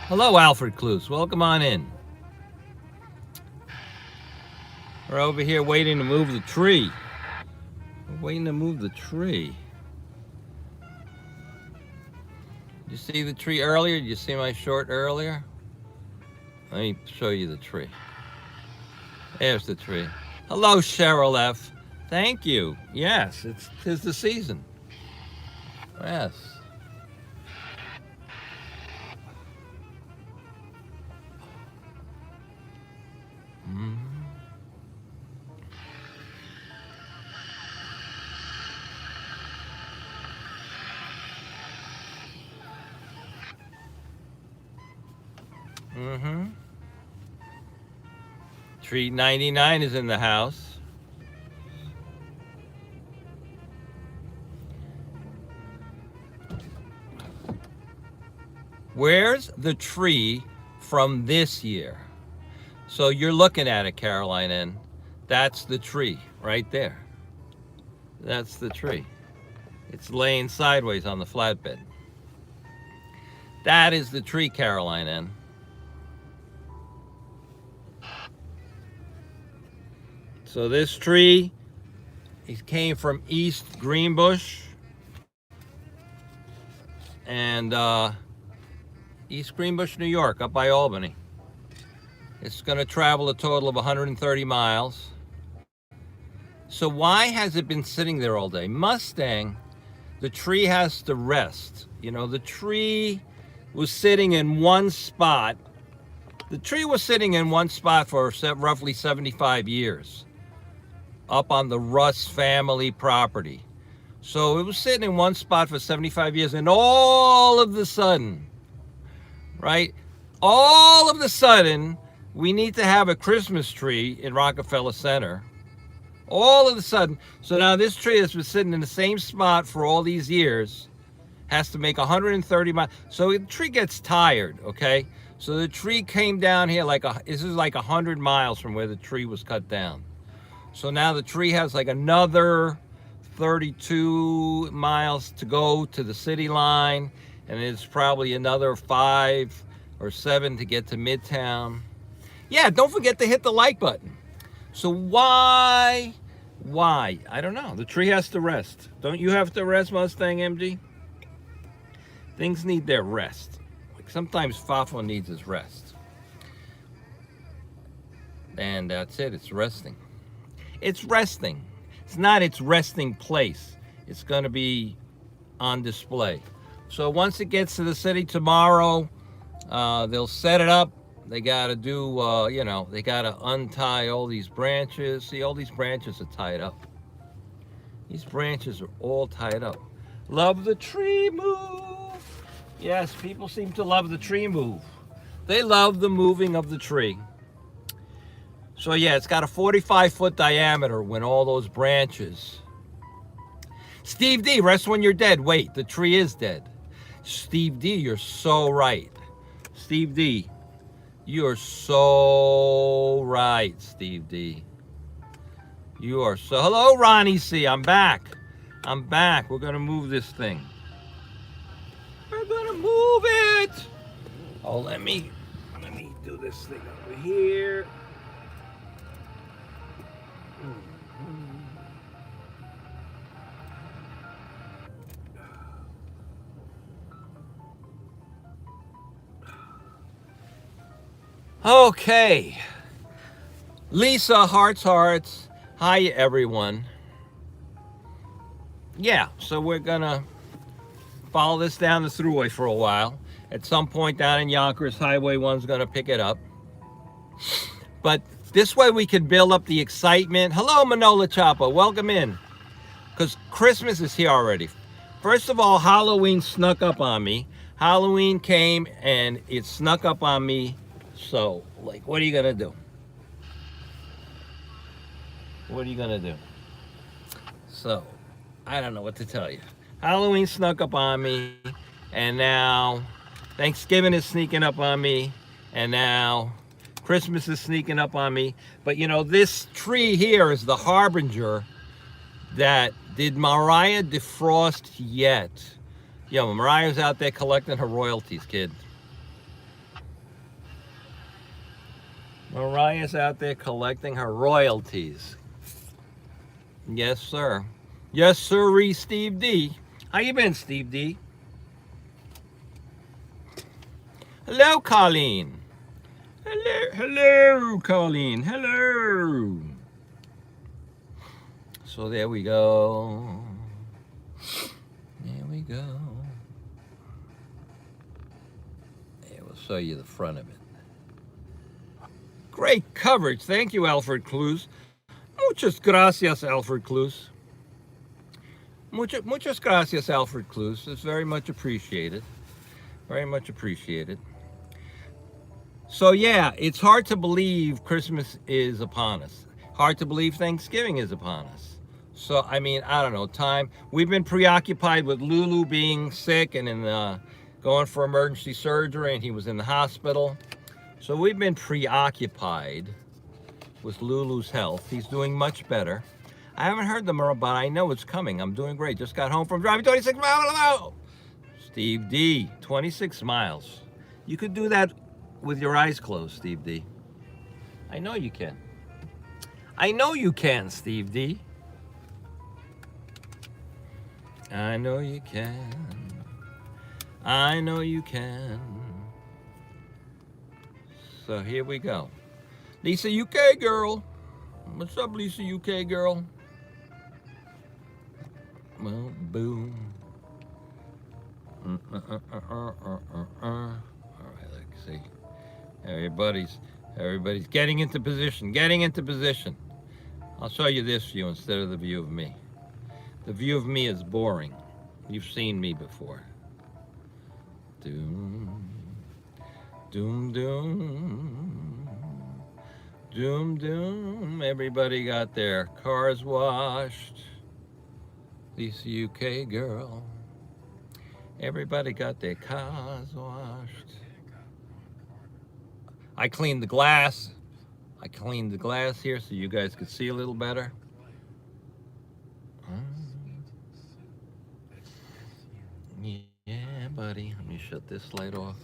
Hello, Alfred Cluse. Welcome on in. We're over here waiting to move the tree. We're waiting to move the tree. Did you see the tree earlier? Did you see my short earlier? Let me show you the tree. There's the tree. Hello, Cheryl F. Thank you. Yes, tis the season. Yes. Tree 99 is in the house. Where's the tree from this year? So you're looking at it, Caroline, and that's the tree right there. That's the tree. It's laying sideways on the flatbed. That is the tree, Caroline N. So this tree, it came from East Greenbush and East Greenbush, New York, up by Albany. It's going to travel a total of 130 miles. So why has it been sitting there all day? Mustang, the tree has to rest. You know, the tree was sitting in one spot. The tree was sitting in one spot for roughly 75 years. Up on the Russ family property. So it was sitting in one spot for 75 years, and all of the sudden, right? All of the sudden, we need to have a Christmas tree in Rockefeller Center. All of a sudden. So now this tree that's been sitting in the same spot for all these years has to make 130 miles. So the tree gets tired, okay? So the tree came down here this is like 100 miles from where the tree was cut down. So now the tree has like another 32 miles to go to the city line, and it's probably another 5 or 7 to get to Midtown. Yeah, don't forget to hit the like button. So why? I don't know. The tree has to rest. Don't you have to rest, Mustang MG? Things need their rest. Like sometimes Fafo needs his rest. And that's it, it's resting. It's resting. It's not its resting place. It's going to be on display. So once it gets to the city tomorrow, they'll set it up. They got to do, they got to untie all these branches. See, all these branches are tied up. These branches are all tied up. Love the tree move. Yes, people seem to love the tree move. They love the moving of the tree. So yeah, it's got a 45-foot diameter when all those branches. Steve D, rest when you're dead. Wait, the tree is dead. Steve D, you're so right. Steve D, you're so right, Steve D. You are so... Hello, Ronnie C, I'm back. We're going to move this thing. We're going to move it. Oh, let me do this thing over here. Okay. Lisa, hearts. Hi, everyone. Yeah, so we're gonna follow this down the thruway for a while. At some point down in Yonkers, Highway 1's gonna pick it up. But this way we can build up the excitement. Hello, Manola Chapa. Welcome in. Because Christmas is here already. First of all, Halloween snuck up on me. Halloween came and it snuck up on me. So, like, what are you going to do? What are you going to do? So, I don't know what to tell you. Halloween snuck up on me. And now Thanksgiving is sneaking up on me. And now Christmas is sneaking up on me. But, you know, this tree here is the harbinger that did Mariah defrost yet? Yo, Mariah's out there collecting her royalties, kid. Mariah's out there collecting her royalties. Yes, sir. Yes, sirree, Steve D. How you been, Steve D? Hello, Colleen. Hello, Colleen. Hello. So there we go. There we go. Yeah, we'll show you the front of it. Great coverage. Thank you, Alfred Cruz. Muchas gracias, Alfred Cruz. Muchas gracias, Alfred Cruz. It's very much appreciated. Very much appreciated. So yeah, it's hard to believe Christmas is upon us. Hard to believe Thanksgiving is upon us. So, I mean, I don't know, time. We've been preoccupied with Lulu being sick and going for emergency surgery, and he was in the hospital. So we've been preoccupied with Lulu's health. He's doing much better. I haven't heard them, but I know it's coming. I'm doing great. Just got home from driving 26 miles an hour. Steve D, 26 miles. You could do that with your eyes closed, Steve D. I know you can. I know you can, Steve D. I know you can. I know you can. So here we go. Lisa UK girl. What's up, Lisa UK girl? Well, boom. All right, let's see. Everybody's getting into position. Getting into position. I'll show you this view instead of the view of me. The view of me is boring. You've seen me before. Doom, doom, doom, doom, doom. Everybody got their cars washed. Lisa UK girl. Everybody got their cars washed. I cleaned the glass. I cleaned the glass here so you guys could see a little better. Yeah, buddy. Let me shut this light off.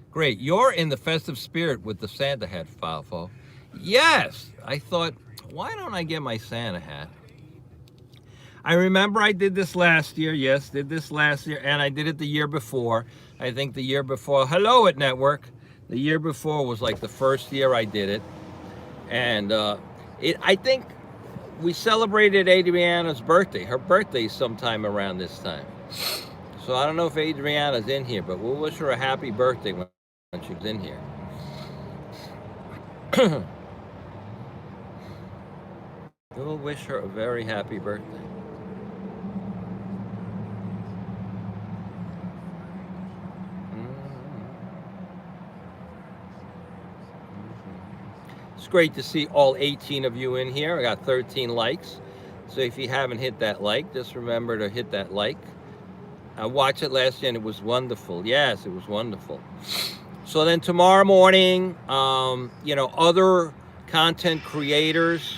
Great. You're in the festive spirit with the Santa hat, Falfo. Yes. I thought, why don't I get my Santa hat? I remember I did this last year. Yes, did this last year. And I did it the year before. I think the year before. Hello at Network. The year before was like the first year I did it. And I think we celebrated Adriana's birthday. Her birthday sometime around this time. So I don't know if Adriana's in here, but we'll wish her a happy birthday when she's in here. We'll wish her a very happy birthday. It's great to see all 18 of you in here. I got 13 likes. So if you haven't hit that like, just remember to hit that like. I watched it last year and it was wonderful. Yes, it was wonderful. So then tomorrow morning, other content creators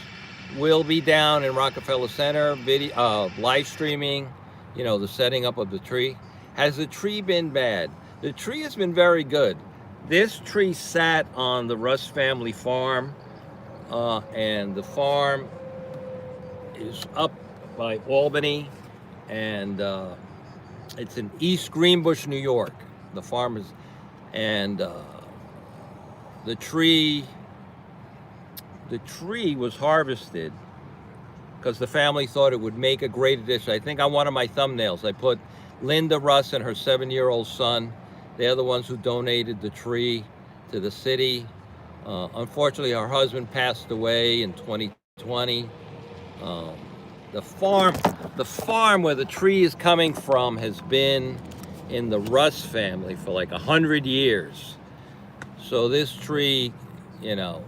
will be down in Rockefeller Center, video, live streaming, the setting up of the tree. Has the tree been bad? The tree has been very good. This tree sat on the Russ family farm, and the farm is up by Albany, and it's in East Greenbush, New York. The farm is, and the tree was harvested because the family thought it would make a great addition. I think on one of my thumbnails, I put Linda Russ and her 7-year-old son. They're the ones who donated the tree to the city. Unfortunately, her husband passed away in 2020. Um, the farm, the farm where the tree is coming from has been in the Russ family for like 100 years. So this tree, you know,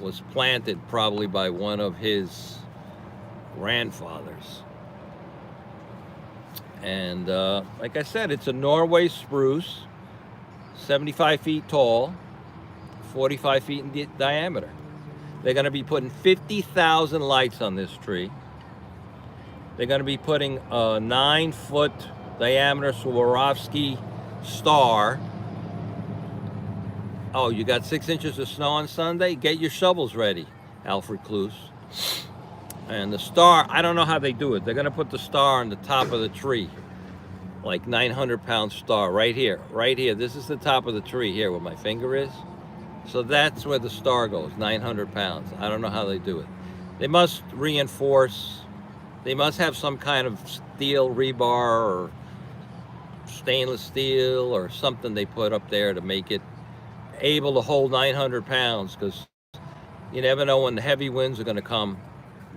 was planted probably by one of his grandfathers. And like I said, it's a Norway spruce, 75 feet tall, 45 feet in diameter. They're going to be putting 50,000 lights on this tree. They're going to be putting a 9-foot diameter Swarovski star. Oh, you got 6 inches of snow on Sunday? Get your shovels ready, Alfred Cluse. And the star, I don't know how they do it. They're going to put the star on the top of the tree, like 900-pound star right here, right here. This is the top of the tree here where my finger is. So that's where the star goes, 900 pounds. I don't know how they do it. They must reinforce, they must have some kind of steel rebar or stainless steel or something they put up there to make it able to hold 900 pounds, because you never know when the heavy winds are going to come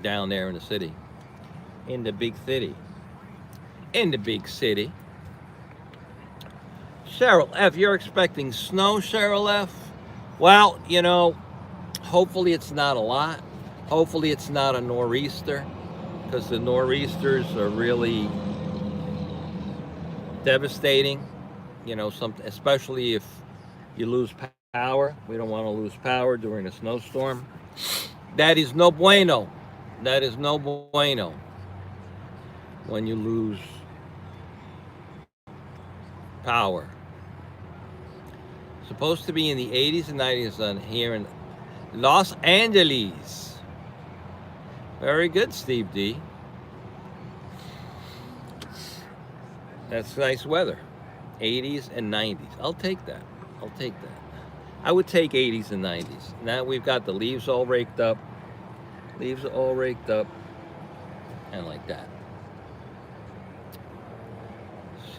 down there in the city, in the big city, in the big city. Cheryl F., you're expecting snow, Cheryl F.? Well, you know, hopefully it's not a lot. Hopefully it's not a nor'easter, because the nor'easters are really devastating. You know, something, especially if you lose power. We don't want to lose power during a snowstorm. That is no bueno. That is no bueno when you lose power. Supposed to be in the 80s and 90s on here in Los Angeles. Very good, Steve D. That's nice weather. 80s and 90s. I'll take that. I'll take that. I would take 80s and 90s. Now we've got the leaves all raked up. Leaves are all raked up. And like that.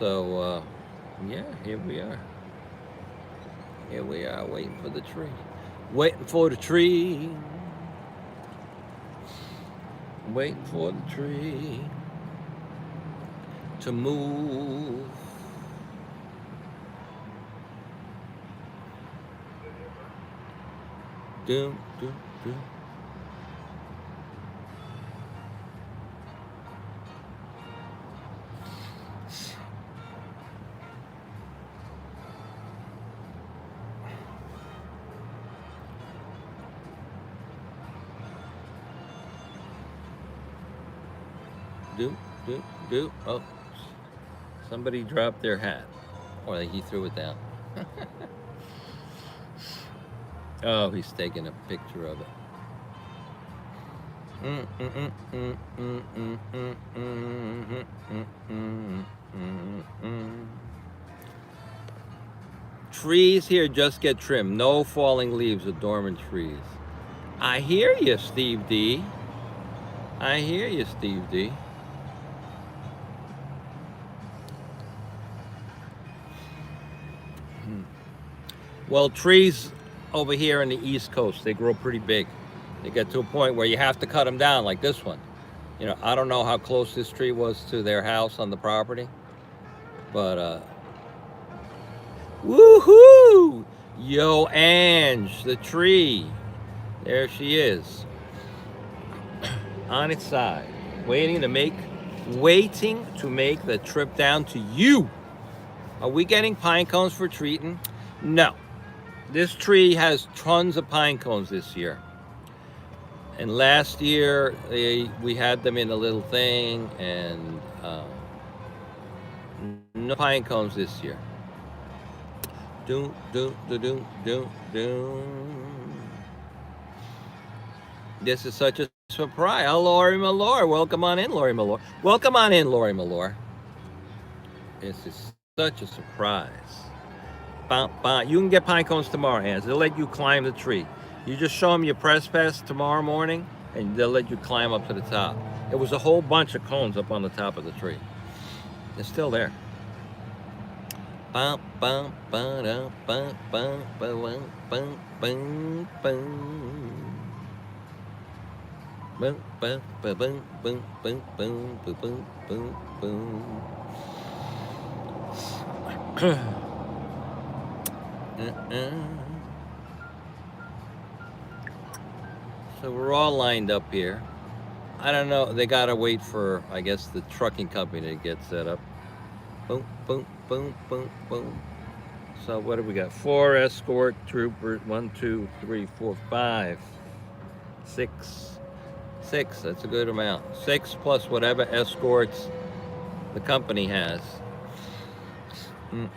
So, yeah, here we are. Here we are, waiting for the tree. Waiting for the tree. Waiting for the tree to move. Doom, doom, doom. Do. Oh, somebody dropped their hat, or he threw it down. Oh, he's taking a picture of it. Trees here just get trimmed. No falling leaves of dormant trees. I hear you, Steve D. I hear you, Steve D. Well, trees over here on the East Coast, they grow pretty big. They get to a point where you have to cut them down, like this one. You know, I don't know how close this tree was to their house on the property, but woohoo! Yo, Ange, the tree. There she is. On its side, waiting to make the trip down to you. Are we getting pine cones for treating? No. This tree has tons of pine cones this year. And last year, we had them in a little thing, and no pine cones this year. Doom, doom, doom, doom, doom. This is such a surprise. Oh, Lori Malore. Welcome on in, Lori Malore. Welcome on in, Lori Malore. This is such a surprise. You can get pine cones tomorrow, Hans. They'll let you climb the tree. You just show them your press pass tomorrow morning, and they'll let you climb up to the top. It was a whole bunch of cones up on the top of the tree. They're still there. Bum, bum, ba-dum, bum, bum, ba-wum, bum, bum, bum. Boom, boom, boom, boom, boom, boom, boom, boom, boom, boom. So we're all lined up here. I don't know. They gotta wait for, I guess, the trucking company to get set up. Boom, boom, boom, boom, boom. So what do we got? 4 escort troopers. 1, 2, 3, 4, 5, 6. 6. That's a good amount. 6 plus whatever escorts the company has. Do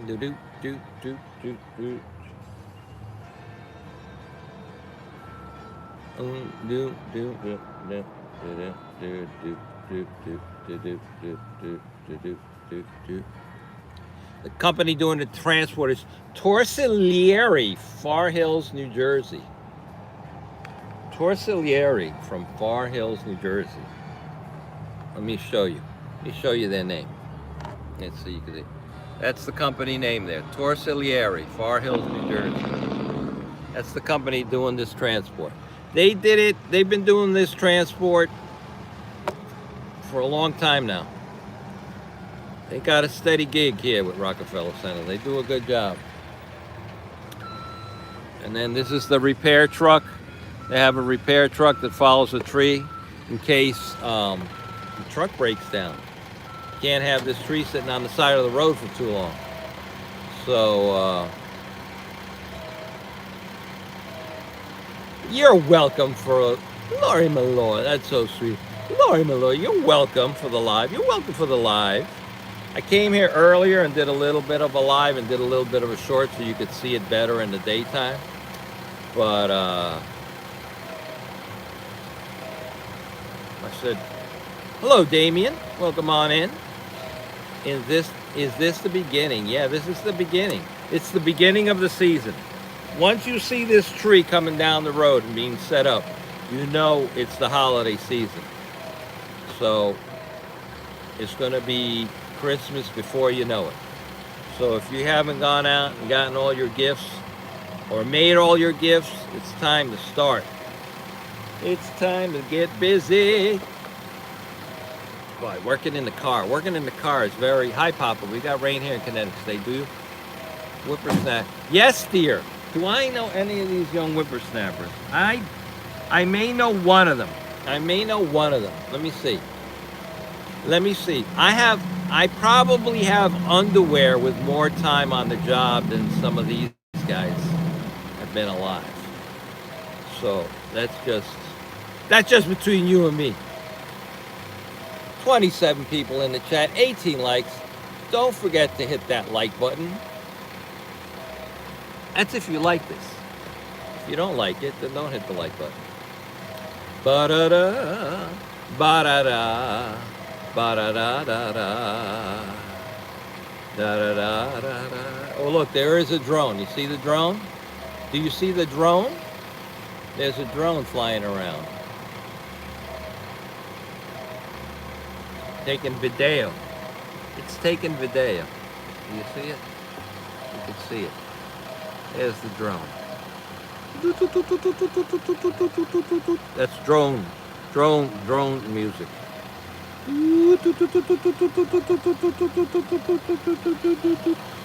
do do do do do. Do do do do do do do do do do do do do do do. The company doing the transport is Torsiglieri, Far Hills, New Jersey. Torsiglieri from Far Hills, New Jersey. Let me show you. Let me show you their name. Let's see. You can see. That's the company name there. Torsiglieri, Far Hills, New Jersey. That's the company doing this transport. They did it. They've been doing this transport for a long time now. They got a steady gig here with Rockefeller Center. They do a good job. And then this is the repair truck. They have a repair truck that follows a tree in case the truck breaks down. You can't have this tree sitting on the side of the road for too long. So you're welcome for Lori Malloy. That's so sweet. Lori Malloy, you're welcome for the live. You're welcome for the live. I came here earlier and did a little bit of a live and did a little bit of a short so you could see it better in the daytime. But I said, hello, Damien. Welcome on in. Is this the beginning? Yeah, this is the beginning. It's the beginning of the season. Once you see this tree coming down the road and being set up, you know it's the holiday season. So it's going to be Christmas before you know it. So if you haven't gone out and gotten all your gifts or made all your gifts, it's time to start. It's time to get busy. Boy, working in the car. Working in the car is very... Hi, Papa. We got rain here in Connecticut. They do whippersnapper. Yes, dear. Do I know any of these young whippersnappers? I may know one of them. I may know one of them. Let me see. Let me see. I probably have underwear with more time on the job than some of these guys have been alive. So that's just between you and me. 27 people in the chat, 18 likes. Don't forget to hit that like button. That's if you like this. If you don't like it, then don't hit the like button. Ba-da-da, ba-da-da, ba-da-da-da-da, da-da-da-da-da. Oh, look, there is a drone. You see the drone? Do you see the drone? There's a drone flying around. Taking video. It's taking video. Do you see it? You can see it. There's the drone. That's drone music.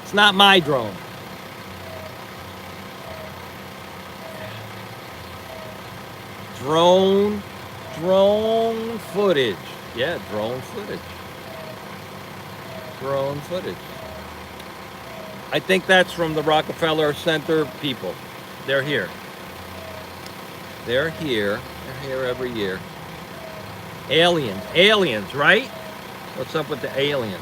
It's not my drone. Drone footage. Yeah, drone footage. Drone footage. I think that's from the Rockefeller Center people. They're here. They're here. They're here every year. Aliens, right? What's up with the aliens?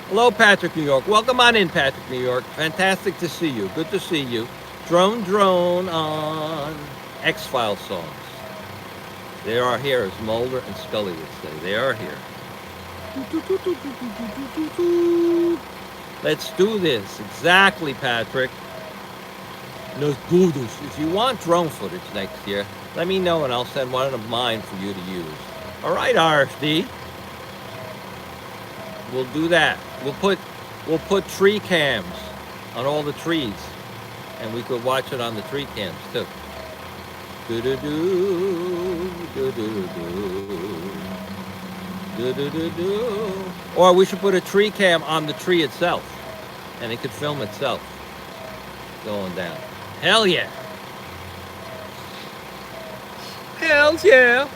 Hello, Patrick, New York. Welcome on in, Patrick, New York. Fantastic to see you. Good to see you. Drone on X-Files songs. They are here, as Mulder and Scully would say. They are here. Let's do this. Exactly, Patrick. Let's do this. If you want drone footage next year, let me know and I'll send one of mine for you to use. All right, RFD. We'll do that. We'll put tree cams on all the trees, and we could watch it on the tree cams too. Do do do do do do do do do. Or we should put a tree cam on the tree itself, and it could film itself going down. Hell yeah! Hell yeah!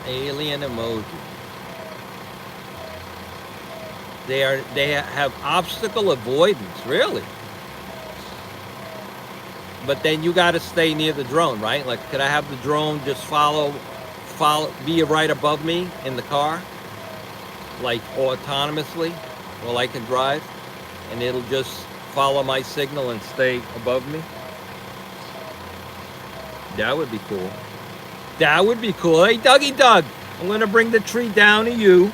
Alien emoji. They have obstacle avoidance, really. But then you got to stay near the drone, right? Like, could I have the drone just be right above me in the car, like autonomously, while I can drive, and it'll just follow my signal and stay above me? That would be cool. That would be cool. Hey, Dougie Doug, I'm going to bring the tree down to you.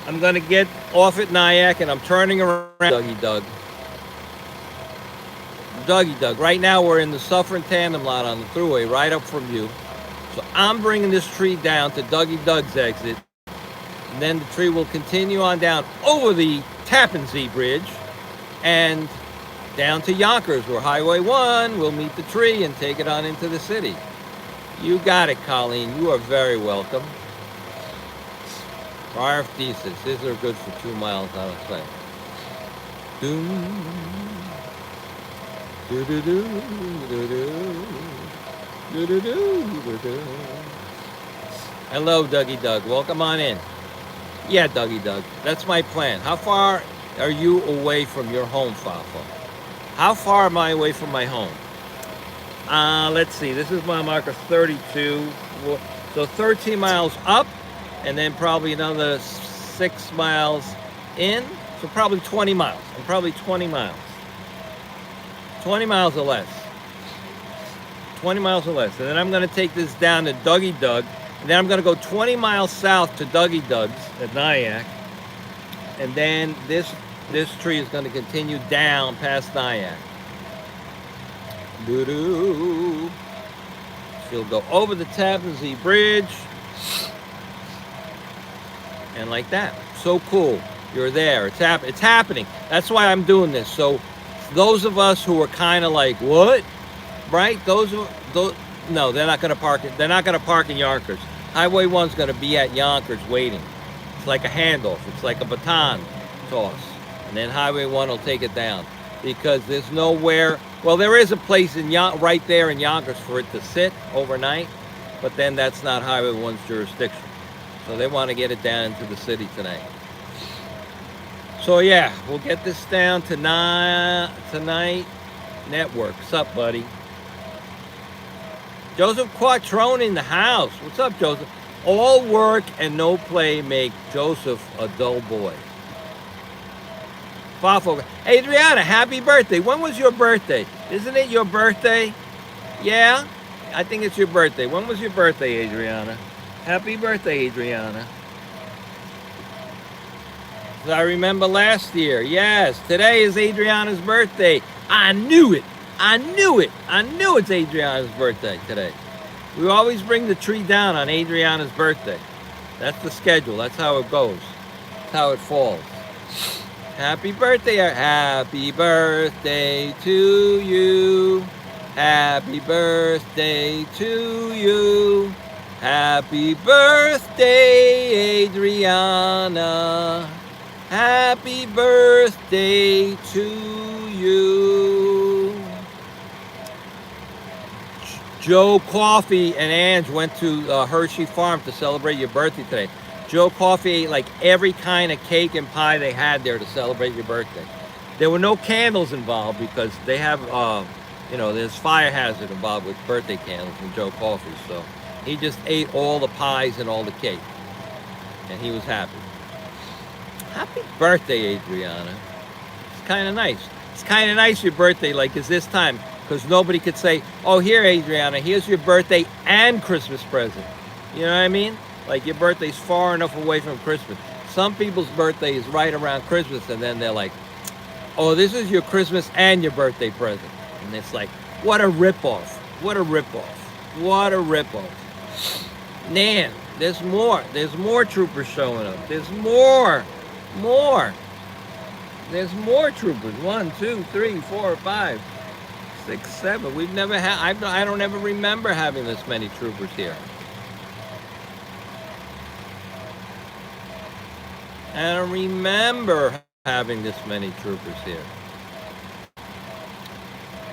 I'm going to get off at Nyack, and I'm turning around. Dougie Doug. Dougie Doug. Right now, we're in the Suffern Tandem lot on the thruway, right up from you. So I'm bringing this tree down to Dougie Doug's exit. And then the tree will continue on down over the Tappan Zee Bridge and down to Yonkers, where Highway 1 will meet the tree and take it on into the city. You got it, Colleen. You are very welcome. Prior thesis. These are good for 2 miles, I would say. Doom. Do do do do do do do do do. Hello, Dougie Doug. Welcome on in. Yeah, Dougie Doug. That's my plan. How far are you away from your home, Fafo? How far am I away from my home? Let's see. This is my marker 32. So 13 miles up, and then probably another 6 miles in. So probably 20 miles. I'm probably 20 miles. 20 miles or less. 20 miles or less. And then I'm going to take this down to Dougie Doug. And then I'm going to go 20 miles south to Dougie Doug's at Nyack. And then this tree is going to continue down past Nyack. Doo-doo. She'll go over the Tappan Zee Bridge. And like that. So cool. You're there. It's happening. That's why I'm doing this. So those of us who are kind of like, what? Right? Those no, they're not going to park it. They're not going to park in Yonkers. Highway 1's going to be at Yonkers waiting. It's like a handoff. It's like a baton toss. And then Highway 1 will take it down. Because there's nowhere, well, there is a place right there in Yonkers for it to sit overnight, but then that's not Highway 1's jurisdiction. So they want to get it down into the city tonight. So yeah, we'll get this down tonight. Network. What's up, buddy? Joseph Quattrone in the house. What's up, Joseph? All work and no play make Joseph a dull boy. Fafo. Hey, Adriana, happy birthday. When was your birthday? Isn't it your birthday? Yeah? I think it's your birthday. When was your birthday, Adriana? Happy birthday, Adriana. So I remember last year. Yes, today is Adriana's birthday. I knew it. I knew it. I knew it's Adriana's birthday today. We always bring the tree down on Adriana's birthday. That's the schedule. That's how it goes. That's how it falls. Happy birthday. Happy birthday to you. Happy birthday to you. Happy birthday, Adriana. Happy birthday to you. Joe Coffee and Ange went to Hershey Farm to celebrate your birthday today. Joe Coffee ate like every kind of cake and pie they had there to celebrate your birthday. There were no candles involved because they have, there's fire hazard involved with birthday candles from Joe Coffee. So he just ate all the pies and all the cake. And he was happy. Happy birthday, Adriana. It's kind of nice. It's kind of nice your birthday like it's this time. Because nobody could say, oh, here, Adriana, here's your birthday and Christmas present. You know what I mean? Like your birthday's far enough away from Christmas. some people's birthday is right around Christmas, and then they're like, oh, this is your Christmas and your birthday present. And it's like, what a ripoff. What a ripoff. What a ripoff. Man, there's more. There's more troopers showing up. There's more. More. There's more troopers. 1, 2, 3, 4, 5, 6, 7. We've never had, I don't ever remember having this many troopers here. I don't remember having this many troopers here.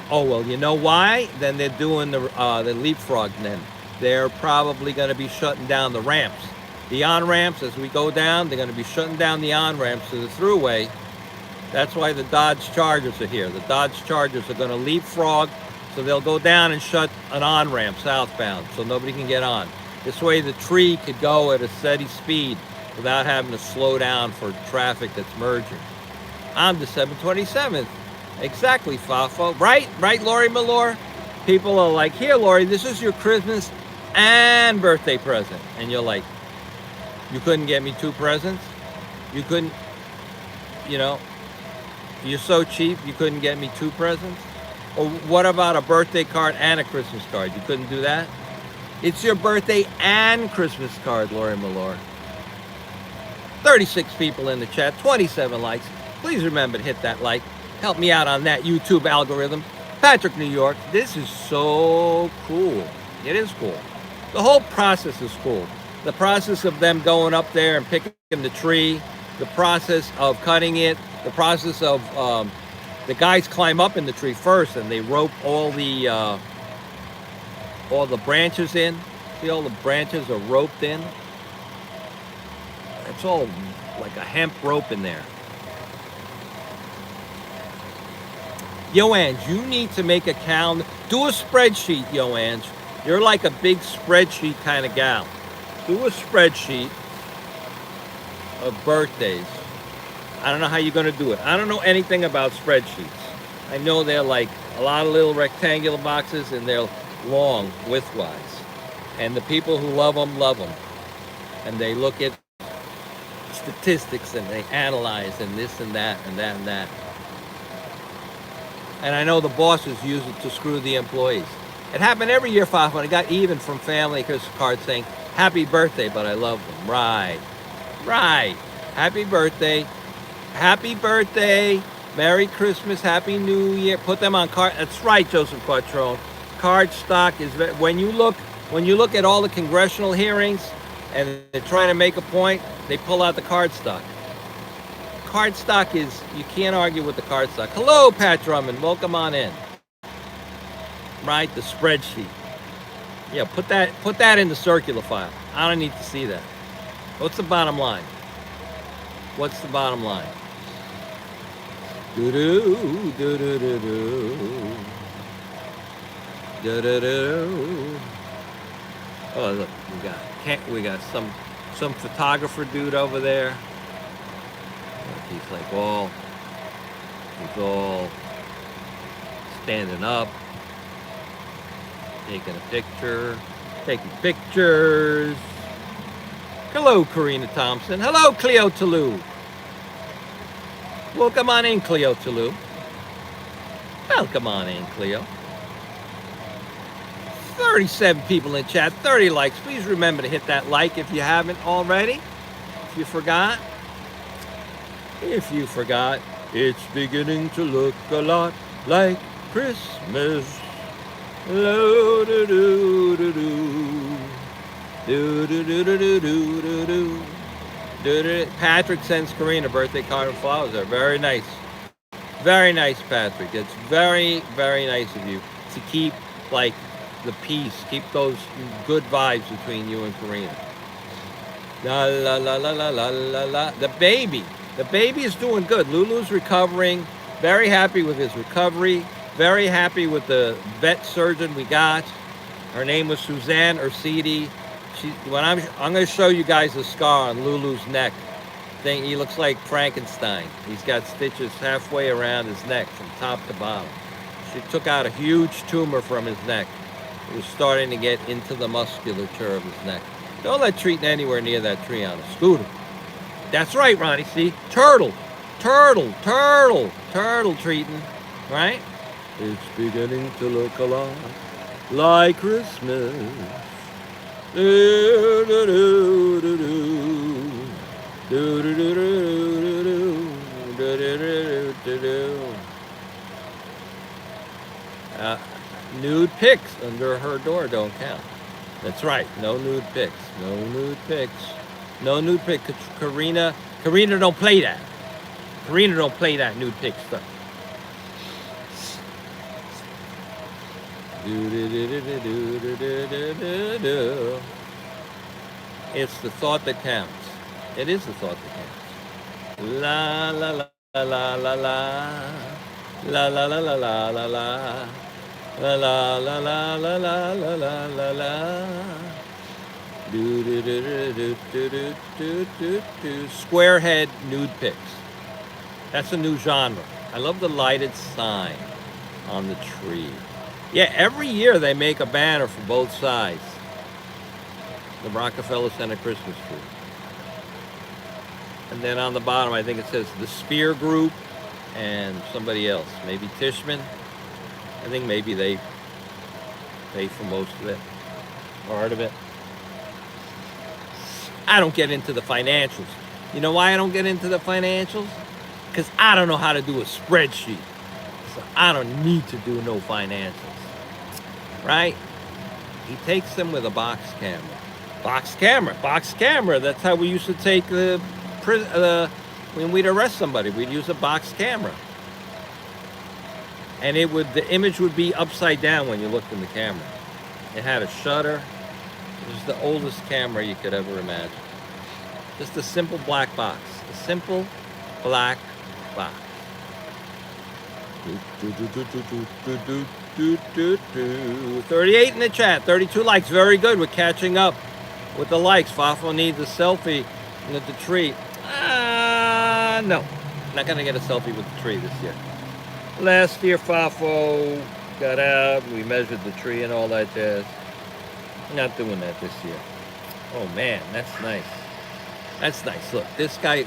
Oh, well, you know why? Then they're doing the leapfrog then. They're probably going to be shutting down the ramps. The on-ramps, as we go down, they're going to be shutting down the on-ramps to the thruway. That's why the Dodge Chargers are here. The Dodge Chargers are going to leapfrog, so they'll go down and shut an on-ramp southbound so nobody can get on. This way the tree could go at a steady speed without having to slow down for traffic that's merging. On December 27th. Exactly, Fafo. Right, Lori Malore? People are like, here, Lori, this is your Christmas and birthday present. And you're like, you couldn't get me 2 presents? You couldn't, you know, you're so cheap, you couldn't get me 2 presents? Or what about a birthday card and a Christmas card? You couldn't do that? It's your birthday and Christmas card, Lori Malore. 36 people in the chat, 27 likes. Please remember to hit that like. Help me out on that YouTube algorithm. Patrick, New York. This is so cool. It is cool. The whole process is cool. The process of them going up there and picking the tree, the process of cutting it, the process of the guys climb up in the tree first and they rope all the branches in. See, all the branches are roped in. It's all like a hemp rope in there. Yo-Ange, you need to make a calendar. Do a spreadsheet, Yo-Ange. You're like a big spreadsheet kind of gal. Do a spreadsheet of birthdays. I don't know how you're going to do it. I don't know anything about spreadsheets. I know they're like a lot of little rectangular boxes and they're long widthwise. And the people who love them. And they look at statistics and they analyze and this and that and that and that. And I know the bosses use it to screw the employees. It happened every year, Fafa, when I got even from family Christmas cards saying, happy birthday, but I love them. Right. Happy birthday. Merry Christmas, Happy New Year. Put them on card. That's right, Joseph Quattrone. Card stock is, when you look at all the congressional hearings and they're trying to make a point, they pull out the card stock. Card stock is, you can't argue with the card stock. Hello, Pat Drummond. Welcome on in. Right, the spreadsheet. Yeah, put that in the circular file. I don't need to see that. What's the bottom line? What's the bottom line? Do-do, do-do-do-do. Do-do-do. Oh, look, we got some photographer dude over there. He's like he's all standing up, taking pictures. Hello, Karina Thompson. Hello, Cleo Toulouse. Welcome on in, Cleo Toulouse. Welcome on in, Cleo. 37 people in chat, 30 likes. Please remember to hit that like if you haven't already. If you forgot. It's beginning to look a lot like Christmas. Patrick sends Karina birthday card and flowers. They're very nice. Very nice, Patrick. It's very, very nice of you to keep like the peace, keep those good vibes between you and Karina. La la la la la la la la. The baby is doing good. Lulu's recovering. Very happy with his recovery. Very happy with the vet surgeon we got. Her name was Suzanne Ursidi. I'm going to show you guys a scar on Lulu's neck. He looks like Frankenstein. He's got stitches halfway around his neck from top to bottom. She took out a huge tumor from his neck. It was starting to get into the musculature of his neck. Don't let Treat anywhere near that tree on a scooter. That's right, Ronnie. See, turtle treating, right? It's beginning to look a lot like Christmas. Do, do, do, do, do. Do, do, do, do, do, do, do, do, do, do. Uh, Nude pics under her door don't count. That's right. No nude pics. No nude pics. No nude pics. Karina don't play that. Karina don't play that nude pic stuff. It's the thought that counts. It is the thought that counts. La la la la la la la la la la la la la. La la la la la la la la la la. Do do do do do do do do do. Square head nude pics. That's a new genre. I love the lighted sign on the tree. Yeah, every year they make a banner for both sides. The Rockefeller Center Christmas tree. And then on the bottom, I think it says the Spear Group and somebody else, maybe Tishman. I think maybe they pay for most of it, part of it. I don't get into the financials. You know why I don't get into the financials? Because I don't know how to do a spreadsheet. So I don't need to do no financials. Right? He takes them with a box camera. Box camera. That's how we used to take when we'd arrest somebody. We'd use a box camera. And the image would be upside down when you looked in the camera. It had a shutter. It was the oldest camera you could ever imagine. Just a simple black box. A simple black box. 38 in the chat, 32 likes. Very good. We're catching up with the likes. Fafo needs a selfie with the tree. No. Not going to get a selfie with the tree this year. Last year, Fafo got out. We measured the tree and all that jazz. Not doing that this year. Oh, man. That's nice. That's nice. Look, this guy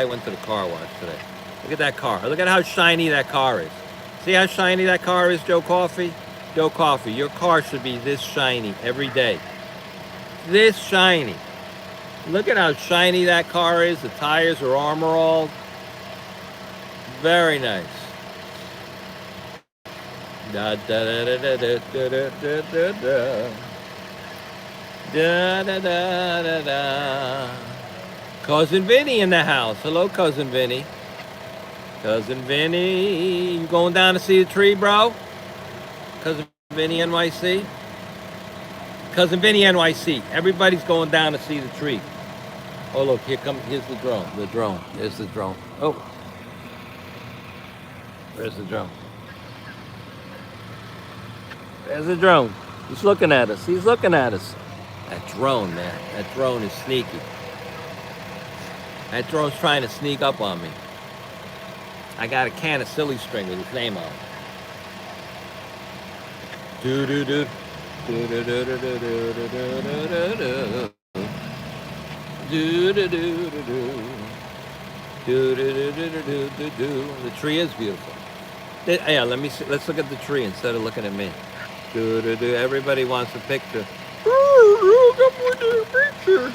went to the car wash today. Look at that car. Look at how shiny that car is. See how shiny that car is, Joe Coffey? Joe Coffey, your car should be this shiny every day. This shiny. Look at how shiny that car is. The tires are armor-all. Very nice. Da da da da da da da da da da. Da da da da da. Cousin Vinny in the house. Hello, Cousin Vinny. Cousin Vinny, you going down to see the tree, bro? Cousin Vinny NYC? Cousin Vinny NYC. Everybody's going down to see the tree. Oh, look, here's the drone. There's the drone. Oh. Where's the drone? There's the drone. He's looking at us. That drone, man. That drone is sneaky. That drone's trying to sneak up on me. I got a can of silly string with his name on it. Do do do do do do do do do do do do do do do. The tree is beautiful. Yeah, let's look at the tree instead of looking at me. Do do do. Everybody wants a picture. Look up with the picture.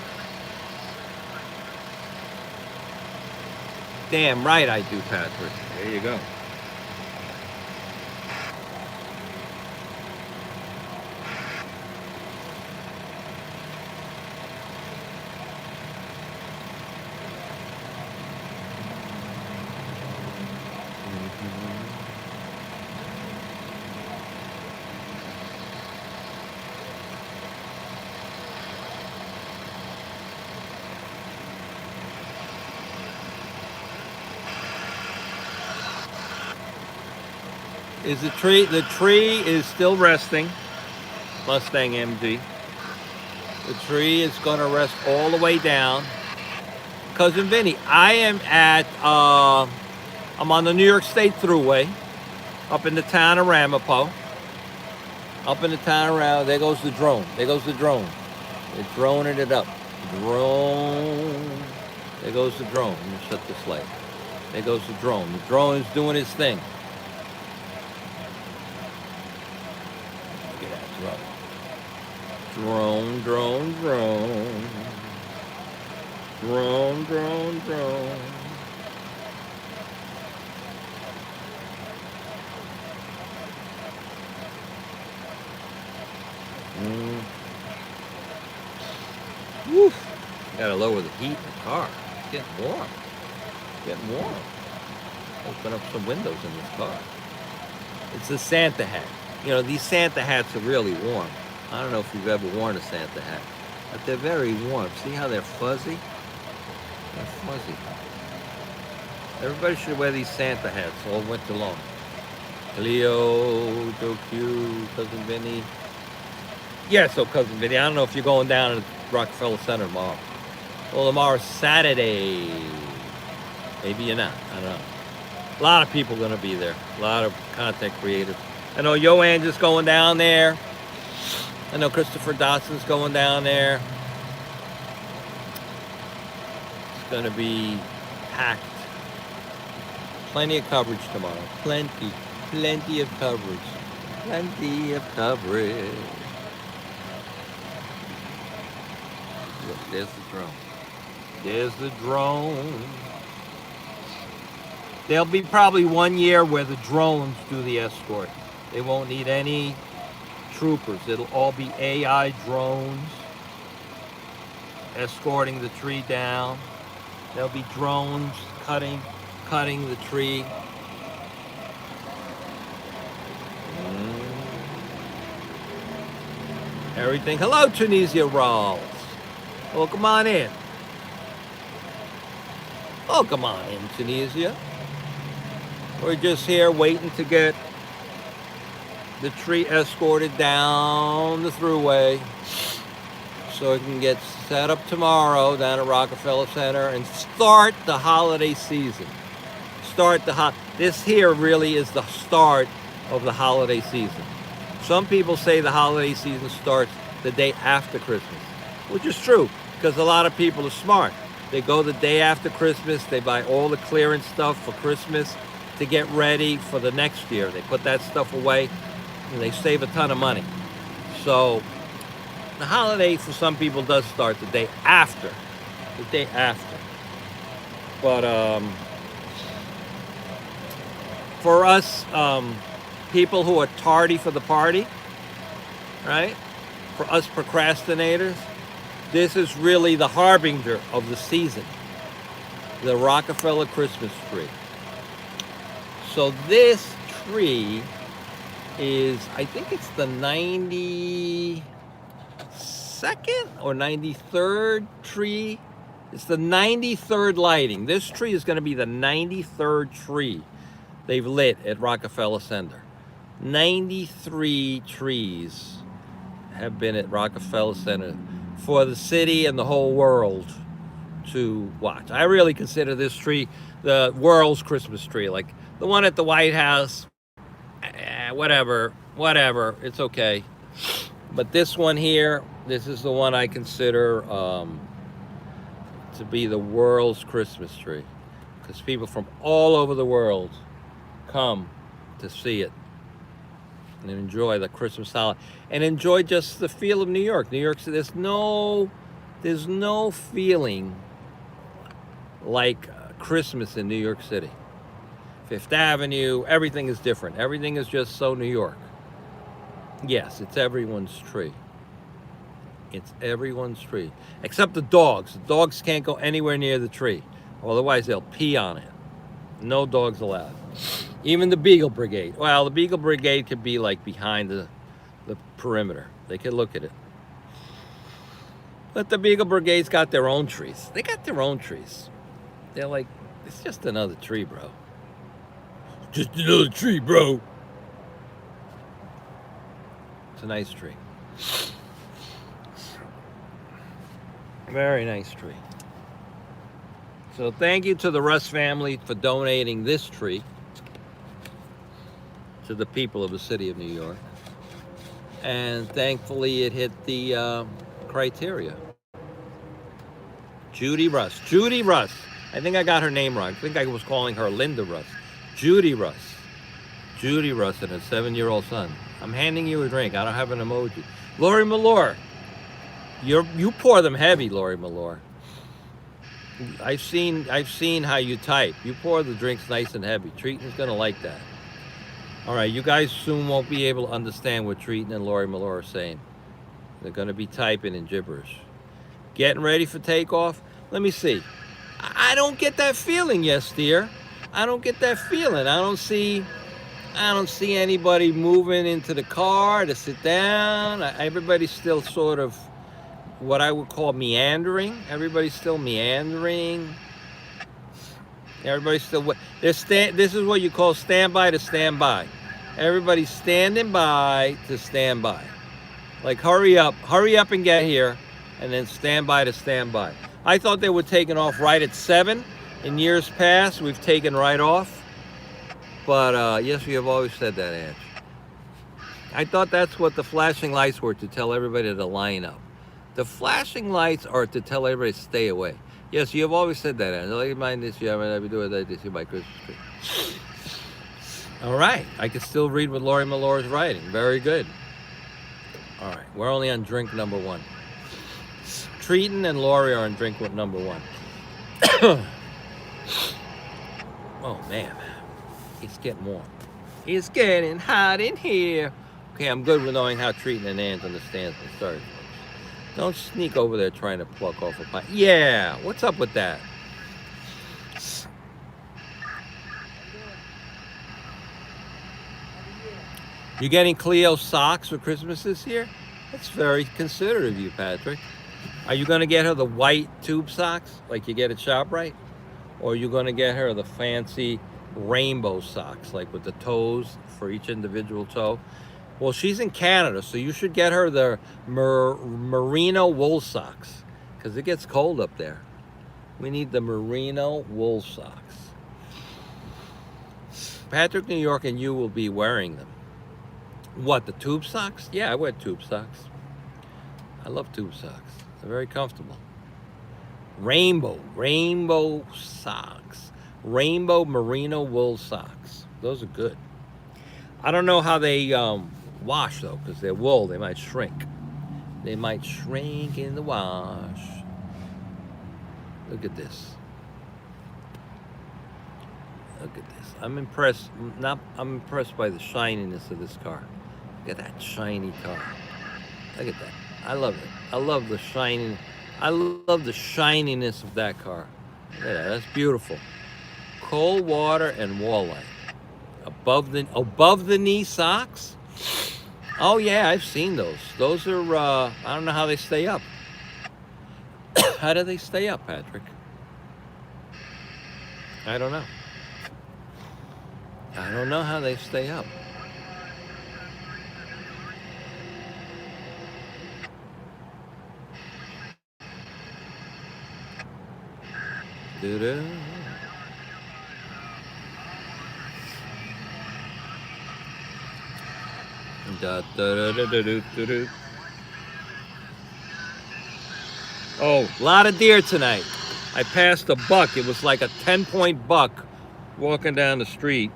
Damn right I do, Patrick. There you go. Is the tree is still resting. Mustang MG. The tree is going to rest all the way down. Cousin Vinny, I am I'm on the New York State Thruway, up in the town of Ramapo. There goes the drone. They're droning it up. Drone. There goes the drone. Let me shut this light. There goes the drone. The drone is doing his thing. Look at that drone. Drone, drone, drone. Drone, drone, drone. Woo. Gotta lower the heat in the car. It's getting warm. It's getting warm. Open up some windows in this car. It's a Santa hat. You know, these Santa hats are really warm. I don't know if you've ever worn a Santa hat, but they're very warm. See how they're fuzzy? They're fuzzy. Everybody should wear these Santa hats all winter long. Cleo, Joe Q, Cousin Vinny. Yeah, so Cousin Vinny, I don't know if you're going down to Rockefeller Center tomorrow. Well, tomorrow's Saturday. Maybe you're not. I don't know. A lot of people are going to be there. A lot of content creators. I know Joanne's just going down there. I know Christopher Dotson's going down there. It's going to be packed. Plenty of coverage tomorrow. Plenty of coverage. Plenty of coverage. Look, there's the drone. There's the drone. There'll be probably 1 year where the drones do the escort. They won't need any troopers. It'll all be AI drones escorting the tree down. There'll be drones cutting the tree. Everything. Hello, Tunisia Rolls. Well, come on in. Oh, come on in, Tunisia. We're just here waiting to get the tree escorted down the thruway so it can get set up tomorrow down at Rockefeller Center and start the holiday season. This here really is the start of the holiday season. Some people say the holiday season starts the day after Christmas, which is true because a lot of people are smart. They go the day after Christmas, they buy all the clearance stuff for Christmas to get ready for the next year. They put that stuff away and they save a ton of money. So the holiday for some people does start the day after. But for us, people who are tardy for the party, right? For us procrastinators, this is really the harbinger of the season. The Rockefeller Christmas tree. So this tree is, I think it's the 92nd or 93rd tree. It's the 93rd lighting. This tree is going to be the 93rd tree they've lit at Rockefeller Center. 93 trees have been at Rockefeller Center for the city and the whole world to watch. I really consider this tree the world's Christmas tree. Like the one at the White House, whatever, it's okay. But this one here, this is the one I consider to be the world's Christmas tree, because people from all over the world come to see it and enjoy the Christmas holiday and enjoy just the feel of New York. New York City, there's no feeling like Christmas in New York City. Fifth Avenue, everything is different. Everything is just so New York. Yes, it's everyone's tree. It's everyone's tree. Except the dogs. The dogs can't go anywhere near the tree. Otherwise, they'll pee on it. No dogs allowed. Even the Beagle Brigade. Well, the Beagle Brigade could be like behind the perimeter. They could look at it. But the Beagle Brigade's got their own trees. They got their own trees. They're like, it's just another tree, bro. Just another tree, bro. It's a nice tree. Very nice tree. So thank you to the Russ family for donating this tree to the people of the city of New York. And thankfully it hit the criteria. Judy Russ. Judy Russ. I think I got her name wrong. I think I was calling her Linda Russ. Judy Russ. Judy Russ and her 7-year-old son. I'm handing you a drink. I don't have an emoji. Lori Malore. You pour them heavy, Lori Malore. I've seen how you type. You pour the drinks nice and heavy. Treaton's gonna like that. All right, you guys soon won't be able to understand what Treaton and Lori Malore are saying. They're gonna be typing in gibberish. Getting ready for takeoff? Let me see. I don't get that feeling, yes, dear. I don't get that feeling. I don't see anybody moving into the car to sit down. Everybody's still sort of what I would call meandering. Everybody's still meandering. Everybody's still this is what you call standby to stand by. Everybody's standing by to stand by. Like hurry up and get here, and then stand by to stand by. I thought they were taking off right at 7. In years past, we've taken right off. But yes, we have always said that, Ange. I thought that's what the flashing lights were, to tell everybody to line up. The flashing lights are to tell everybody to stay away. Yes, you have always said that, Ange. Like, mind this, you haven't ever doing that this year by Christmas tree. All right, I can still read what Lori Malore is writing. Very good. All right, we're only on drink number 1. Treaton and Lori are on drink number 1. Oh man, it's getting warm. It's getting hot in here. Okay, I'm good with knowing how Treaton and Ange understands me. Sorry, folks. Don't sneak over there trying to pluck off a pie. Yeah, what's up with that? You getting Cleo socks for Christmas this year? That's very considerate of you, Patrick. Are you going to get her the white tube socks like you get at ShopRite? Or are you going to get her the fancy rainbow socks, like with the toes for each individual toe? Well, she's in Canada, so you should get her the merino wool socks, because it gets cold up there. We need the merino wool socks. Patrick, New York, and you will be wearing them. What, the tube socks? Yeah, I wear tube socks. I love tube socks. They're very comfortable. Rainbow socks. Rainbow merino wool socks. Those are good. I don't know how they wash, though, because they're wool. They might shrink. They might shrink in the wash. Look at this. Look at this. I'm impressed. I'm impressed by the shininess of this car. Look at that shiny car. Look at that. I love it. I love the shining. I love the shininess of that car. Look at that. That's beautiful. Cold water and walleye. Above the knee socks. Oh yeah, I've seen those. Those are I don't know how they stay up. How do they stay up, Patrick? I don't know. I don't know how they stay up. Doo-doo. Da, da, da, da, da, da, da. Oh, a lot of deer tonight. I passed a buck. It was like a 10-point buck walking down the street.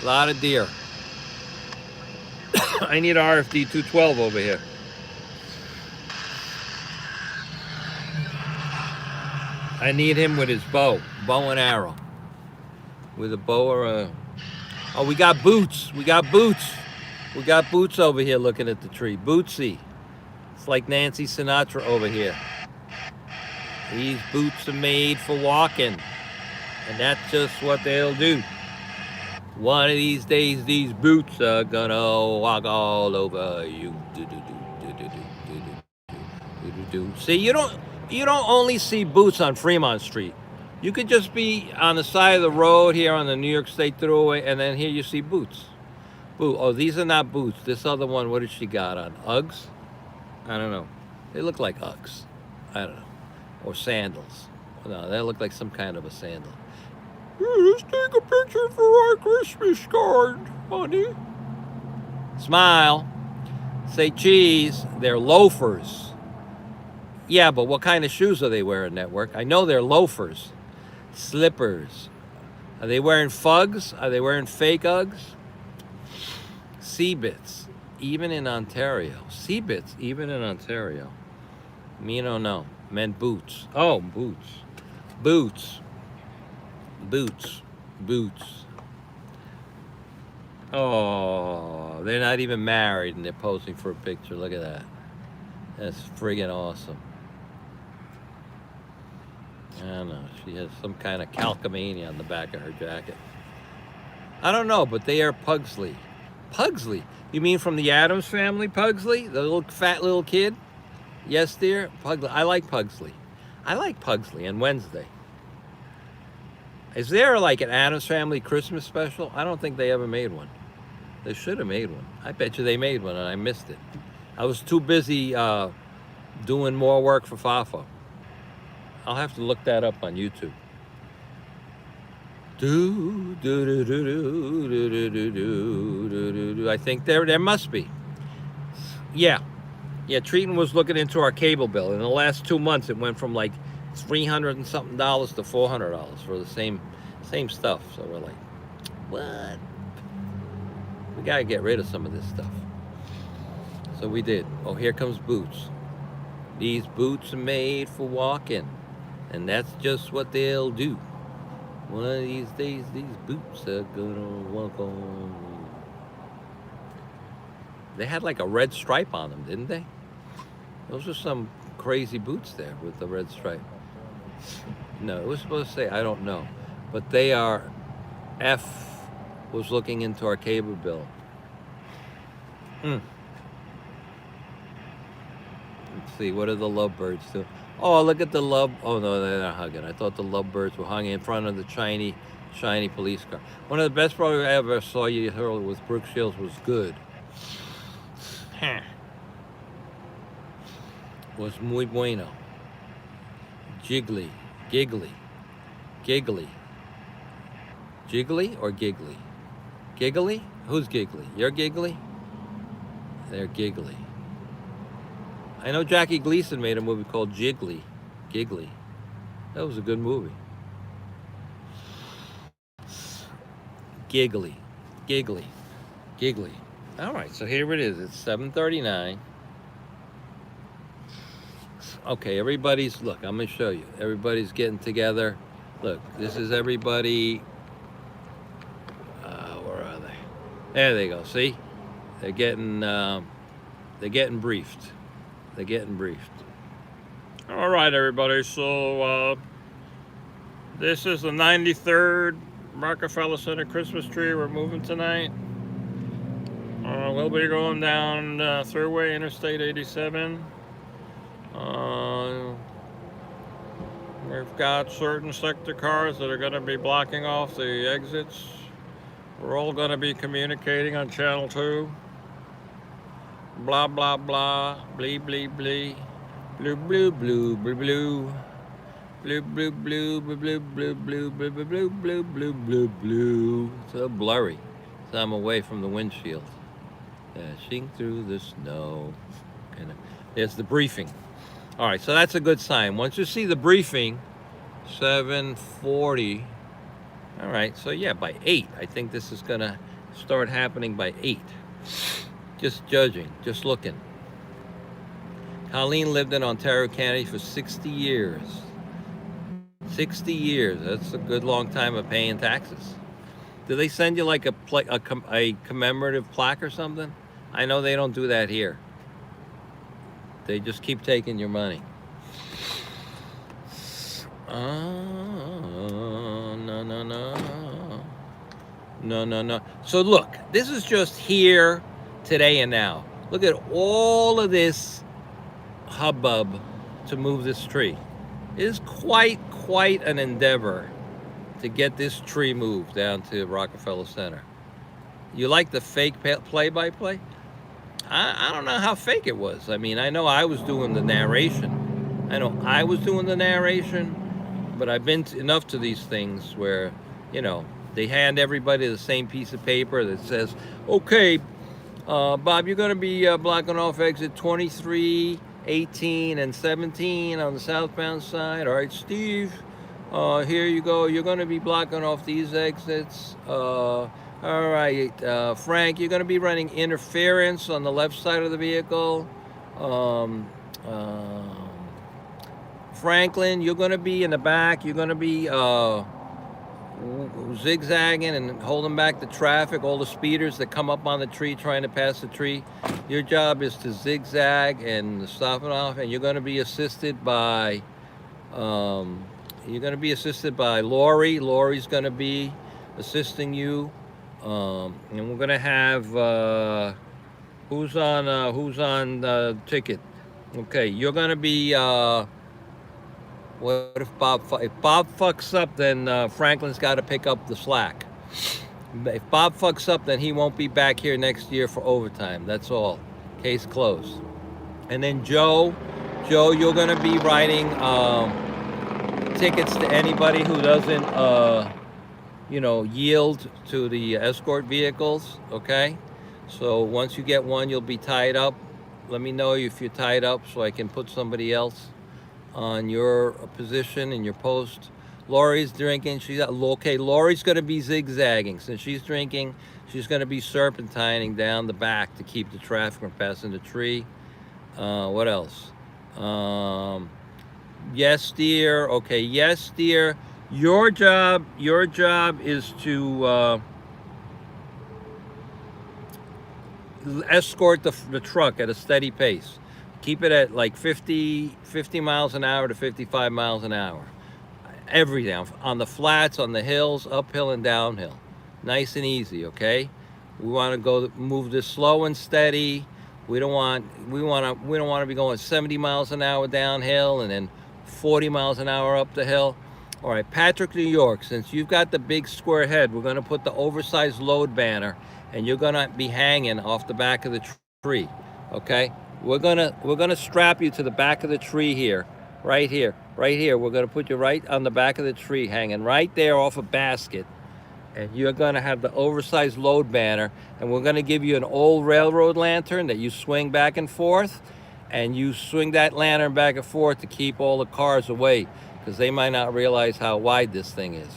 A lot of deer. I need RFD 212 over here. I need him with his bow and arrow. With a bow or a... Oh, we got Boots. We got Boots. We got Boots over here looking at the tree. Bootsy. It's like Nancy Sinatra over here. These boots are made for walking. And that's just what they'll do. One of these days, these boots are gonna walk all over you. See, you don't only see Boots on Fremont Street. You could just be on the side of the road here on the New York State Thruway, and then here you see Boots. Oh, these are not Boots. This other one, what did she got on? Uggs? I don't know. They look like Uggs. I don't know. Or sandals. No, they look like some kind of a sandal. Let's take a picture for our Christmas card, honey. Smile. Say cheese. They're loafers. Yeah, but what kind of shoes are they wearing, Network? I know they're loafers, slippers. Are they wearing Fugs? Are they wearing fake Uggs? Seabits, even in Ontario. Seabits, even in Ontario. Me don't know. Meant boots. Oh, boots. Boots. Boots. Boots. Oh, they're not even married and they're posing for a picture. Look at that. That's friggin' awesome. I don't know. She has some kind of calcomania on the back of her jacket. I don't know, but they are Pugsley. Pugsley? You mean from the Addams Family, Pugsley? The little fat little kid? Yes, dear. Pugsley. I like Pugsley. I like Pugsley on Wednesday. Is there like an Addams Family Christmas special? I don't think they ever made one. They should have made one. I bet you they made one and I missed it. I was too busy doing more work for Fafo. I'll have to look that up on YouTube. I think there must be. Yeah. Treaton was looking into our cable bill. In the last 2 months, it went from like $300 and something to $400 for the same stuff. So we're like, what? We gotta get rid of some of this stuff. So we did. Oh, here comes boots. These boots are made for walking, and that's just what they'll do. One of these days, these boots are gonna walk on. They had like a red stripe on them, didn't they? Those are some crazy boots there with the red stripe. No, it was supposed to say, I don't know. But they are, F was looking into our cable bill. Let's see, what are the lovebirds doing? Oh, look at the love. Oh, no, they're not hugging. I thought the lovebirds were hung in front of the shiny police car. One of the best programs I ever saw you heard with Brooke Shields was Good. Was muy bueno. Jiggly. Giggly. Giggly. Jiggly or giggly? Giggly? Who's giggly? You're giggly? They're giggly. I know Jackie Gleason made a movie called Jiggly. Giggly. That was a good movie. Giggly. Giggly. Giggly. All right, so here it is. It's 7:39. Okay, everybody's, look, I'm going to show you. Everybody's getting together. Look, this is everybody. Where are they? There they go. See? They're getting briefed. They're getting briefed. All right, everybody. So this is the 93rd Rockefeller Center Christmas tree we're moving tonight. We'll be going down Thruway Interstate 87. We've got certain sector cars that are going to be blocking off the exits. We're all going to be communicating on channel 2. Blah, blah, blah. Blee, blee, blee. Blue, blue, blue, blue, blue. Blue, blue, blue, blue, blue, blue, blue, blue, blue, blue, blue, blue, blue. It's so blurry. So I'm away from the windshield. Dashing through the snow. There's the briefing. All right, so that's a good sign. Once you see the briefing, 7:40. All right, so yeah, by 8. I think this is going to start happening by 8. Just judging, just looking. Colleen lived in Ontario, Canada for 60 years. 60 years. That's a good long time of paying taxes. Do they send you like a commemorative plaque or something? I know they don't do that here. They just keep taking your money. Oh, no, no, no. No, no, no. So look, this is just here, today and now. Look at all of this hubbub to move this tree. It is quite an endeavor to get this tree moved down to Rockefeller Center. You like the fake play-by-play? I don't know how fake it was. I mean, I know I was doing the narration. But I've been enough to these things where, you know, they hand everybody the same piece of paper that says, okay, Bob, you're going to be blocking off exit 23, 18 and 17 on the southbound side. All right, Steve, here you go. You're going to be blocking off these exits. All right, Frank, you're going to be running interference on the left side of the vehicle. Um, um, Franklin, you're going to be in the back. You're going to be zigzagging and holding back the traffic, all the speeders that come up on the tree trying to pass the tree. Your job is to zigzag and stop it off, and you're going to be assisted by Lori. Lori's going to be assisting you, and we're going to have who's on ticket. Okay, you're going to be. What if Bob fucks up? Then Franklin's got to pick up the slack. If Bob fucks up, then he won't be back here next year for overtime. That's all. Case closed. And then Joe, you're gonna be writing tickets to anybody who doesn't, yield to the escort vehicles. Okay. So once you get one, you'll be tied up. Let me know if you're tied up so I can put somebody else on your position in your post. Lori's drinking. She's okay. Lori's going to be zigzagging. Since she's drinking, she's going to be serpentining down the back to keep the traffic from passing the tree. What else? Yes, dear. Okay, yes, dear. Your job is to escort the truck at a steady pace. Keep it at like 50 miles an hour to 55 miles an hour. Every down on the flats, on the hills, uphill and downhill. Nice and easy, okay? We want to move this slow and steady. We don't want to be going 70 miles an hour downhill and then 40 miles an hour up the hill. All right, Patrick, New York, since you've got the big square head, we're going to put the oversized load banner and you're going to be hanging off the back of the tree, okay? We're gonna strap you to the back of the tree here, right here. We're gonna put you right on the back of the tree, hanging right there off a basket, and you're gonna have the oversized load banner. And we're gonna give you an old railroad lantern that you swing back and forth, and you swing that lantern back and forth to keep all the cars away, because they might not realize how wide this thing is.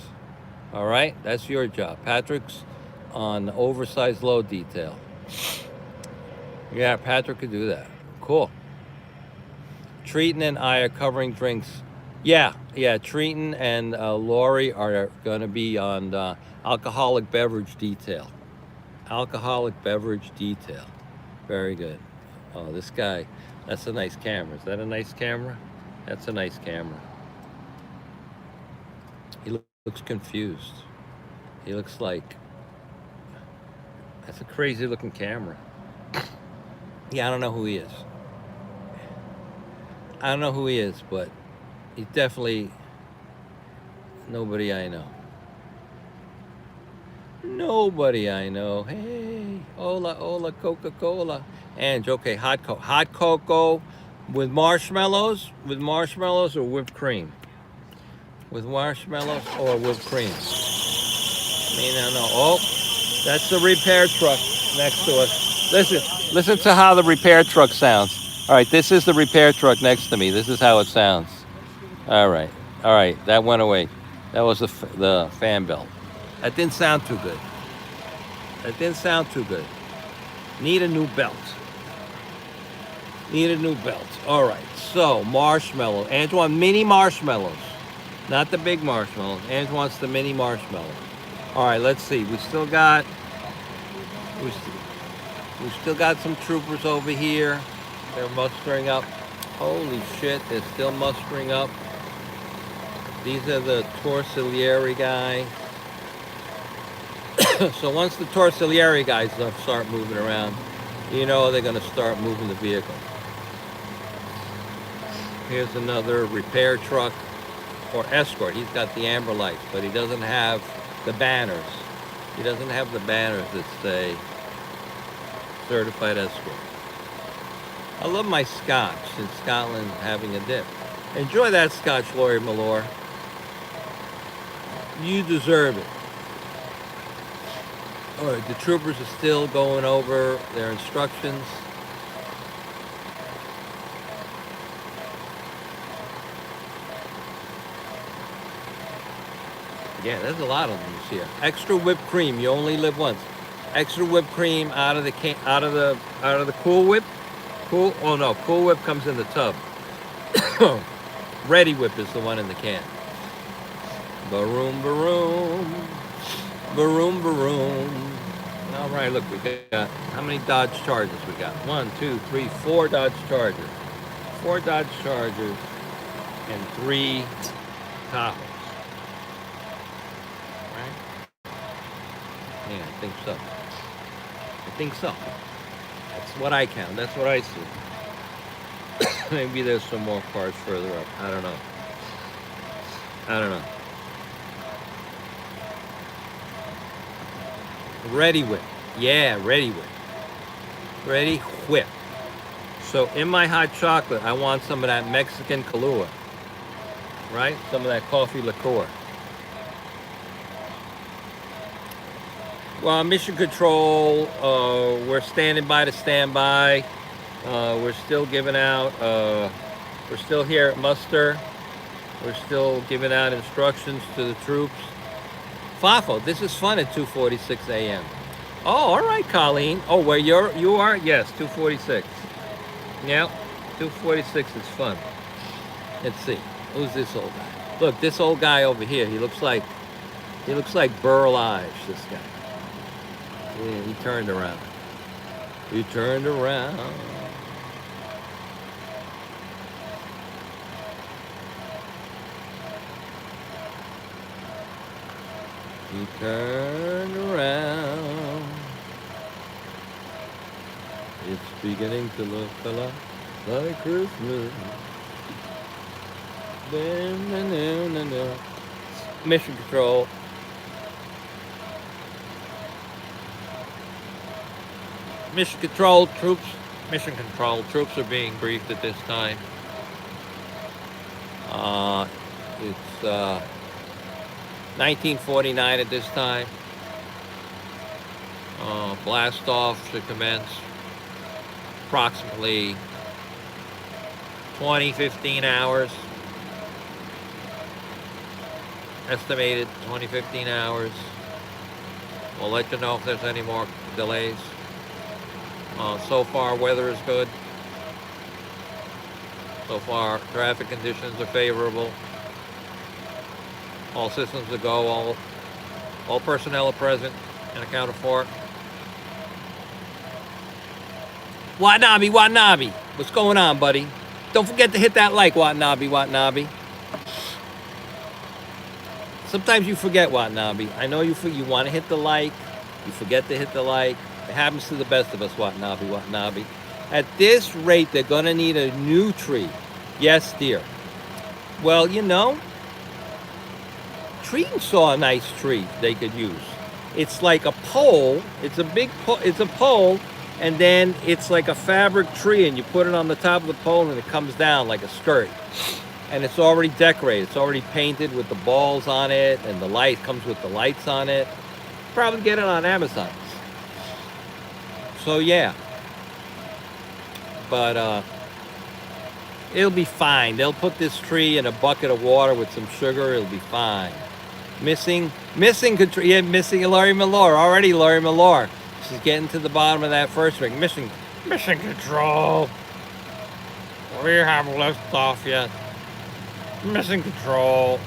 All right, that's your job. Patrick's on the oversized load detail. Yeah, Patrick could do that. Cool. Treaton and I are covering drinks. Yeah. Treaton and Lori are going to be on alcoholic beverage detail. Very good. Oh, this guy. That's a nice camera. Is that a nice camera? That's a nice camera. He looks confused. He looks like... That's a crazy looking camera. Yeah, I don't know who he is. But he's definitely nobody I know. Hey, hola, Coca-Cola. And okay, hot cocoa with marshmallows or whipped cream. With marshmallows or whipped cream. I mean, I don't know. Oh, that's the repair truck next to us. Listen to how the repair truck sounds. All right, this is the repair truck next to me. This is how it sounds. All right, that went away. That was the fan belt. That didn't sound too good. Need a new belt. All right, so marshmallow. Ange wants mini marshmallows, not the big marshmallows. Ange wants the mini marshmallow. All right, let's see. We still got some troopers over here. They're mustering up. Holy shit, they're still mustering up. These are the Torsiglieri guys. So once the Torsiglieri guys start moving around, they're going to start moving the vehicle. Here's another repair truck or escort. He's got the amber lights, but he doesn't have the banners. That say certified escort. I love my scotch in Scotland having a dip. Enjoy that scotch, Lori Malore. You deserve it. All right, the troopers are still going over their instructions. Yeah, there's a lot of them this year. Extra whipped cream. You only live once. Extra whipped cream out of the out of the Cool Whip. Cool. Oh no, Cool Whip comes in the tub. Ready Whip is the one in the can. Baroom, baroom, baroom, baroom. All right, look, we got how many Dodge Chargers we got? 1, 2, 3, 4 Dodge Chargers. 4 Dodge Chargers and 3 Tahoes. Right? Yeah, I think so. I think so. That's what I count. That's what I see. Maybe there's some more cars further up. I don't know. I don't know. Ready Whip. Yeah, Ready Whip. Ready Whip. So in my hot chocolate, I want some of that Mexican Kahlua. Right? Some of that coffee liqueur. Well, Mission Control, we're standing by to stand by. We're still giving out, we're still here at muster. We're still giving out instructions to the troops. Fafo, this is fun at 2:46 a.m. Oh, all right, Colleen. Oh, where you are? Yes, 2:46. Yeah, 2:46 is fun. Let's see. Who's this old guy? Look, this old guy over here. He looks like Burl Ives. This guy. Yeah, he turned around. He turned around. He turned around. It's beginning to look a lot like Christmas. Mission Control. Mission Control troops are being briefed at this time. It's 1949 at this time. Blast off should commence approximately 15 hours. Estimated 15 hours. We'll let you know if there's any more delays. So far, weather is good. So far, traffic conditions are favorable. All systems are go. All personnel are present and accounted for. Watanabe, Watanabe. What's going on, buddy? Don't forget to hit that like, Watanabe, Watanabe. Sometimes you forget, Watanabe. I know you want to hit the like. You forget to hit the like. It happens to the best of us, Watanabe, Watanabe. At this rate, they're going to need a new tree. Yes, dear. Well, you know, Treaton saw a nice tree they could use. It's like a pole. It's a big pole. It's a pole, and then it's like a fabric tree, and you put it on the top of the pole, and it comes down like a skirt. And it's already decorated. It's already painted with the balls on it, and the light comes with the lights on it. Probably get it on Amazon. So yeah. But it'll be fine. They'll put this tree in a bucket of water with some sugar. It'll be fine. Missing Laurie Malore. Already Laurie Malore. She's getting to the bottom of that first ring. Mission Control. We haven't left off yet. Mission Control.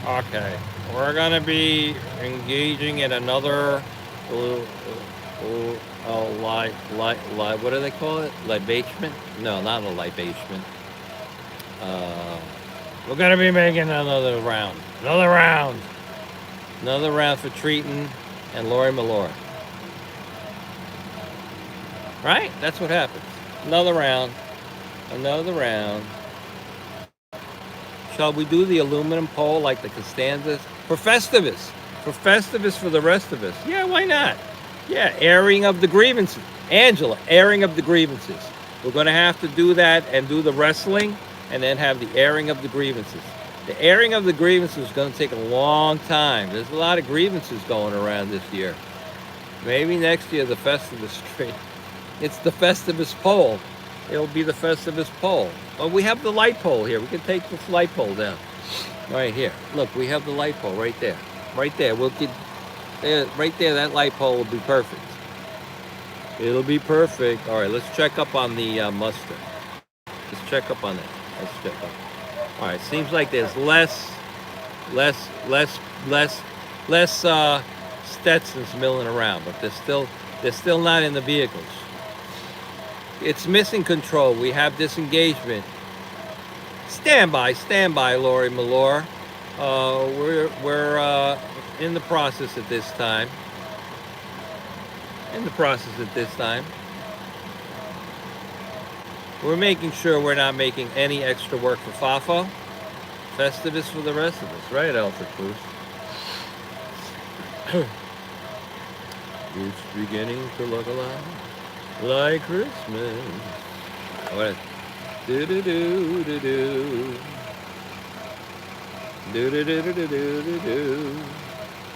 Okay. We're going to be engaging in another what do they call it? Libation? No, not a libation. We're going to be making another round. Another round for Treaton and Laurie Malore. Right? That's what happens. Another round. Shall we do the aluminum pole like the Costanzas? For Festivus for the rest of us. Yeah, why not? Yeah, airing of the grievances. Angela, airing of the grievances. We're going to have to do that and do the wrestling and then have the airing of the grievances. The airing of the grievances is going to take a long time. There's a lot of grievances going around this year. Maybe next year the Festivus tree. It's the Festivus pole. It'll be the Festivus pole. Well, we have the light pole here. We can take this light pole down. Right here. Look, we have the light pole right there. Right there. We'll get there. Right there. That light pole will be perfect. It'll be perfect. All right. Let's check up on the Mustang. Let's check up on that. Let's check up. All right. Seems like there's less, less, Stetsons milling around, but they're still not in the vehicles. It's missing control. We have disengagement. Stand by, Lori Malore. We're in the process at this time. We're making sure we're not making any extra work for Fafo. Festivus for the rest of us, right, Alfred Cruz? It's beginning to look a lot like Christmas. What? Do do do do do. Do do do do do do do.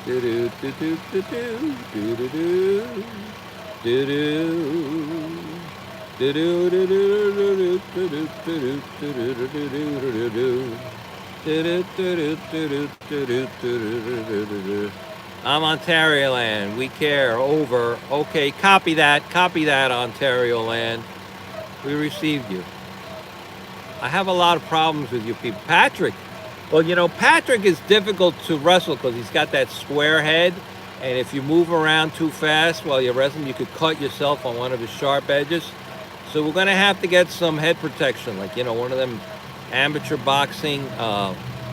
Do do do do do do do do. Do do. Do do do do do do do do. I'm Ontario Land. We care. Over. Okay, copy that, Ontario Land. We received you. I have a lot of problems with you people. Patrick. Well, you know, Patrick is difficult to wrestle because he's got that square head. And if you move around too fast while you're wrestling, you could cut yourself on one of his sharp edges. So we're going to have to get some head protection, like, you know, one of them amateur boxing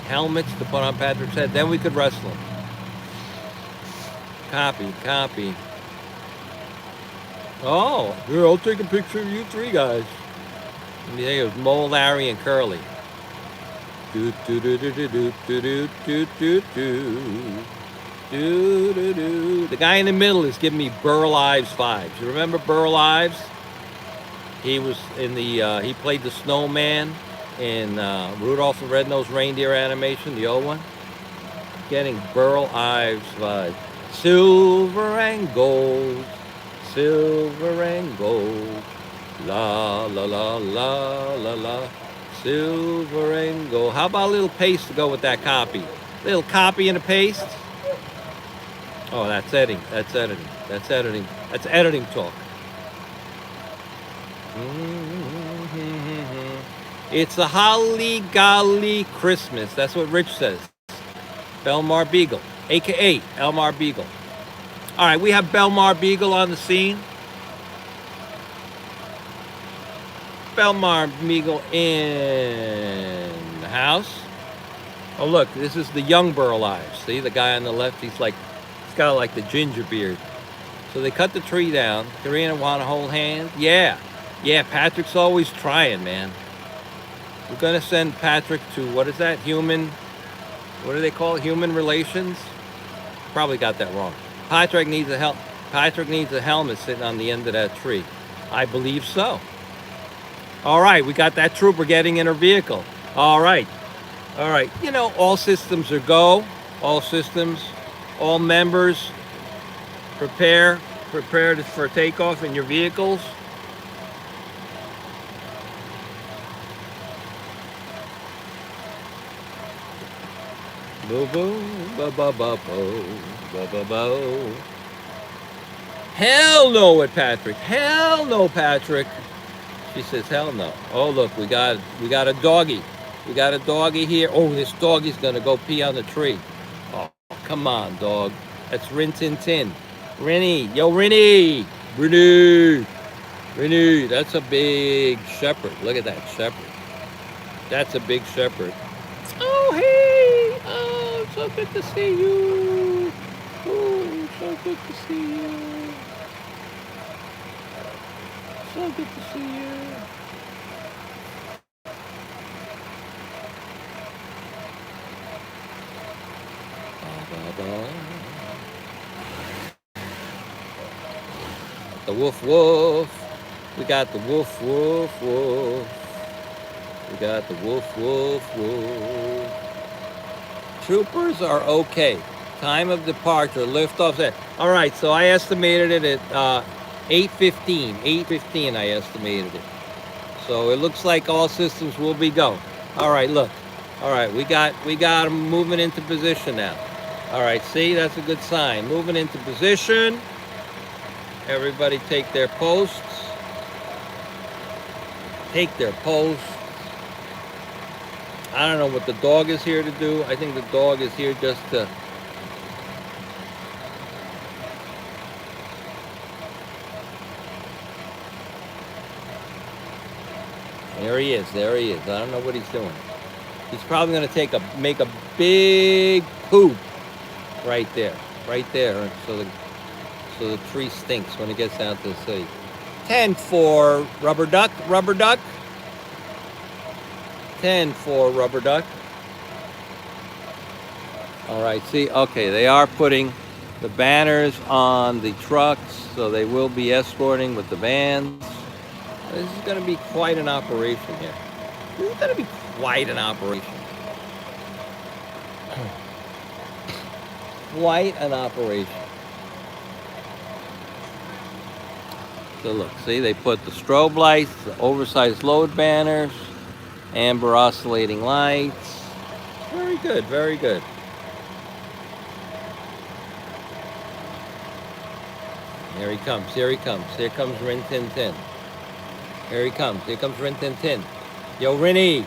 helmets to put on Patrick's head. Then we could wrestle him. Copy. Oh, here, I'll take a picture of you three guys. And there it was Mole, Larry, and Curly. Do do do do do do do do do do do do. The guy in the middle is giving me Burl Ives vibes. You remember Burl Ives? He was in the he played the snowman in Rudolph the Red-Nosed Reindeer animation, the old one. Getting Burl Ives vibes. Silver and gold, la la la la la la, silver and gold. How about a little paste to go with that copy? Little copy and a paste. Oh, that's editing. That's editing talk. It's a holly golly Christmas. That's what Rich says. Belmar Beagle, a.k.a. Elmar Beagle. All right, we have Belmar Beagle on the scene. Belmar Beagle in the house. Oh, look, this is the young Burl Ives. See, the guy on the left, he's got like the ginger beard. So they cut the tree down. Karina want to hold hands? Yeah, Patrick's always trying, man. We're going to send Patrick to, what is that, what do they call it? Human relations? Probably got that wrong. Patrick needs a helmet sitting on the end of that tree. I believe so. All right, we got that trooper getting in her vehicle. All right. You know, all systems are go. All systems, all members, prepare for takeoff in your vehicles. Boo boo, ba ba ba bo, ba ba bo. Hell no at Patrick. Hell no, Patrick. She says hell no. Oh look, we got a doggy. We got a doggy here. Oh, this doggy's gonna go pee on the tree. Oh, come on, dog. That's Rin Tin Tin. Rinny, yo Rinny. Rinny, that's a big shepherd. Look at that shepherd. That's a big shepherd. Oh hey! Oh, so good to see you. Oh, so good to see you. So good to see you. The woof woof. We got the woof woof woof. We got the woof woof woof. Troopers are okay. Time of departure, liftoff. All right, so I estimated it at 8:15. 8:15 I estimated it. So it looks like all systems will be go. All right, look. All right, we got them moving into position now. All right, see, that's a good sign. Moving into position. Everybody take their posts. Take their posts. I don't know what the dog is here to do. I think the dog is here just to... There he is. There he is. I don't know what he's doing. He's probably going to make a big poop right there. Right there. So the tree stinks when it gets down to the city. 10 for rubber duck. Rubber duck. 10 for rubber duck. All right, see, okay, they are putting the banners on the trucks, so they will be escorting with the vans. This is going to be quite an operation here. This is going to be quite an operation. Quite an operation. So look, see, they put the strobe lights, the oversized load banners, amber oscillating lights. Very good, very good. Here he comes, here he comes. Here comes Rin Tin Tin. Here he comes, here comes Rin Tin Tin. Yo, Rinny.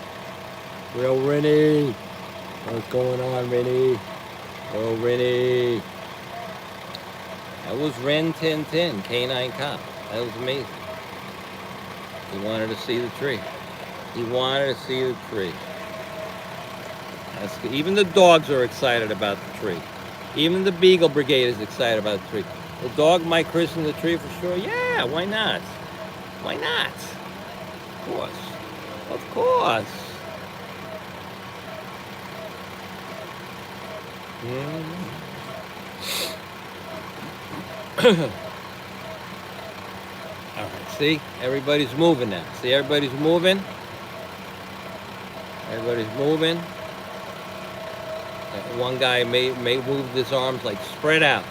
Yo, Rinny. What's going on, Rinny? Yo, Rinny. That was Rin Tin Tin, K9 Cop. That was amazing. He wanted to see the tree. He wanted to see the tree. That's good. Even the dogs are excited about the tree. Even the Beagle Brigade is excited about the tree. The dog might christen the tree for sure. Yeah, why not? Why not? Of course. Of course. All right, see? Everybody's moving now. See, everybody's moving. Everybody's moving. One guy may move his arms like spread out.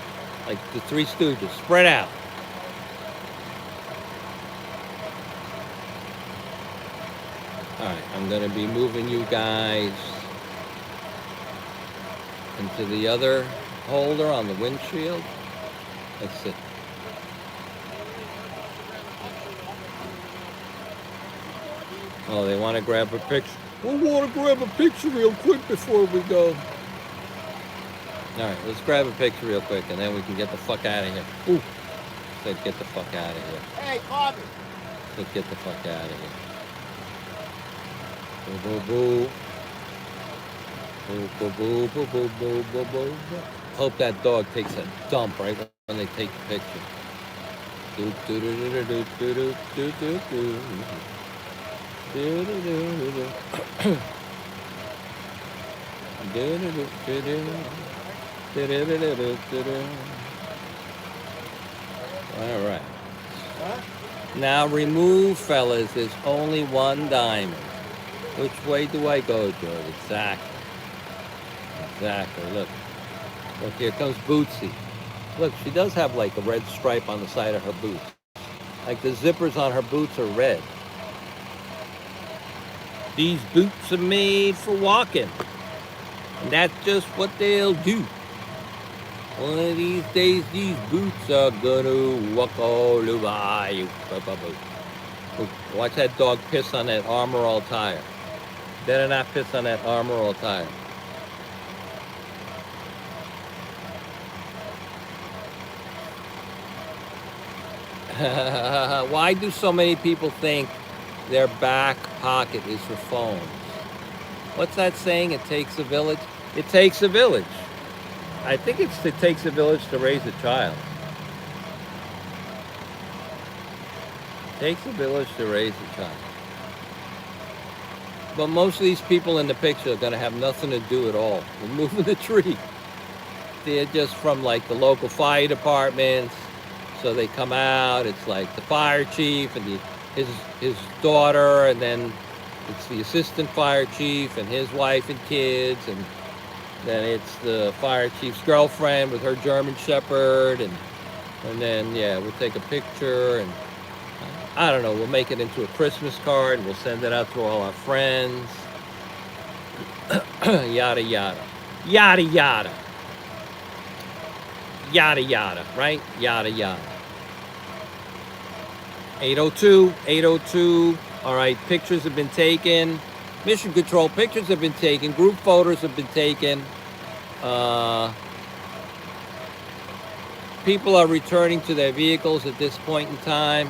Like the Three Stooges, spread out. All right, I'm gonna be moving you guys into the other holder on the windshield. Let's see. Oh, they want to grab a picture. We want to grab a picture real quick before we go. All right, let's grab a picture real quick, and then we can get the fuck out of here. Ooh, said get the fuck out of here. Hey, Bobby. Said get the fuck out of here. Boo, boo, boo. Boo, boo, boo, boo, boo, boo, boo, boo. Hope that dog takes a dump right when they take the picture. Do, do, do, do, do, do, do, do, do, do. Do, do, do, do, do. Do, do, do, do, do. All right. Now remove, fellas. There's only one diamond. Which way do I go, George? Exactly. Exactly. Look. Look, here comes Bootsy. Look, she does have like a red stripe on the side of her boots. Like the zippers on her boots are red. These boots are made for walking. And that's just what they'll do. One of these days, these boots are gonna walk all over you. Watch that dog piss on that Armor All tire. Better not piss on that Armor All tire. Why do so many people think their back pocket is for phones? What's that saying? It takes a village? It takes a village. I think it takes a village to raise a child. It takes a village to raise a child. But most of these people in the picture are going to have nothing to do at all with moving the tree. They're just from like the local fire departments. So they come out, it's like the fire chief and his daughter, and then it's the assistant fire chief and his wife and kids, and then it's the fire chief's girlfriend with her German Shepherd, and then, yeah, we'll take a picture, and I don't know, we'll make it into a Christmas card, we'll send it out to all our friends, yada, yada, yada, yada. Yada yada, right? Yada yada. 802, 802. All right, pictures have been taken. Mission Control, pictures have been taken. Group photos have been taken. People are returning to their vehicles at this point in time.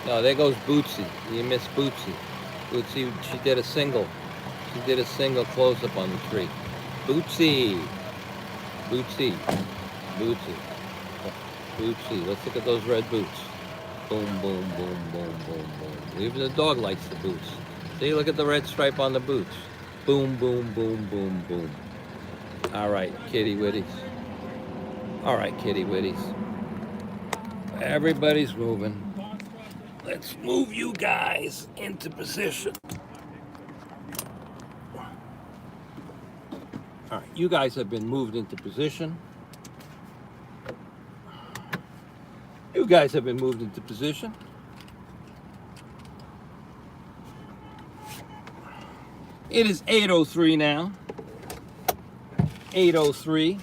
No, there goes Bootsy. You miss Bootsy. Bootsy, she did a single. She did a single close-up on the tree. Bootsy. Bootsy. Bootsy. Bootsy. Let's look at those red boots. Boom, boom, boom, boom, boom, boom. Even the dog likes the boots. See, look at the red stripe on the boots. Boom, boom, boom, boom, boom. All right, kitty witties. All right, kitty witties. Everybody's moving. Let's move you guys into position. All right, you guys have been moved into position. You guys have been moved into position. It is 8:03 now. 8:03.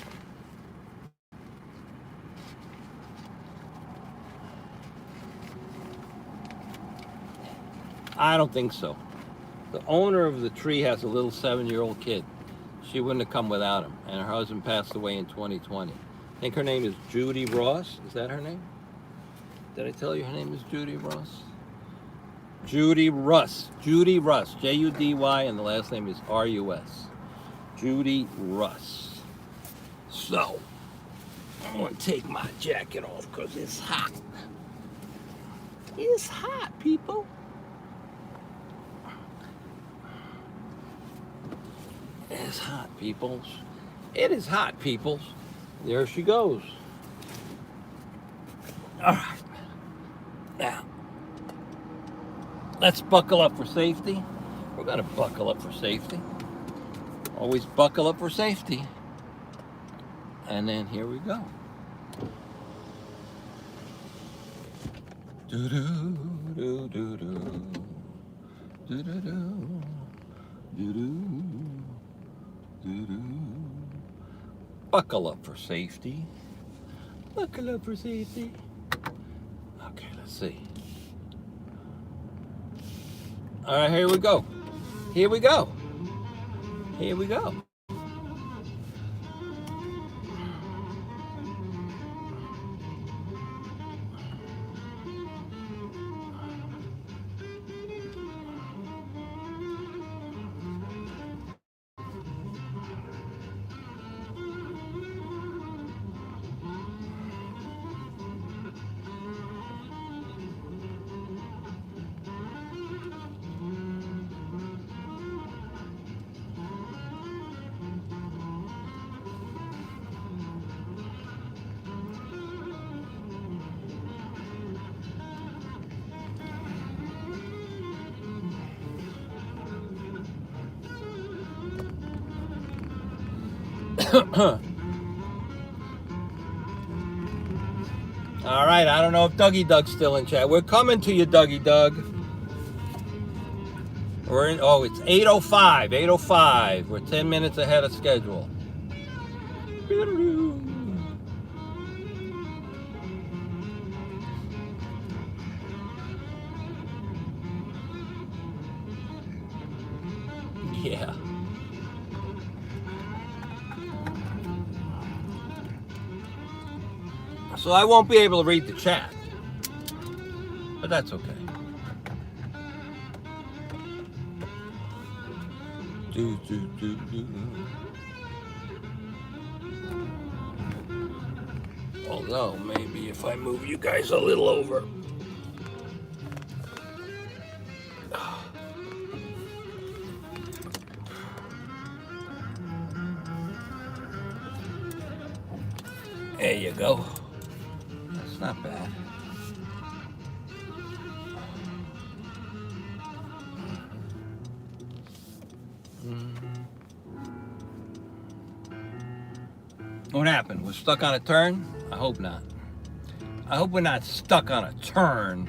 I don't think so. The owner of the tree has a little 7-year-old kid. She wouldn't have come without him, and her husband passed away in 2020. I think her name is Judy Ross. Is that her name? Did I tell you her name is Judy Ross? Judy Russ. Judy Russ. Judy, and the last name is Rus. Judy Russ. So, I'm going to take my jacket off because it's hot. It's hot, people. It's hot, peoples. It is hot, peoples. There she goes. All right. Now, let's buckle up for safety. We're going to buckle up for safety. Always buckle up for safety. And then here we go. Do-do, do-do-do. Do-do-do. Do-do. Do-do. Buckle up for safety. Buckle up for safety. Okay, let's see. All right, here we go. Here we go. Here we go. All right, I don't know if Dougie Doug's still in chat. We're coming to you, Dougie Doug. We're in, oh, it's 8:05, 8:05. We're 10 minutes ahead of schedule. Yeah. So I won't be able to read the chat, but that's okay. Do, do, do, do. Although, maybe if I move you guys a little over. There you go. That's not bad. What happened? We're stuck on a turn? I hope not. I hope we're not stuck on a turn.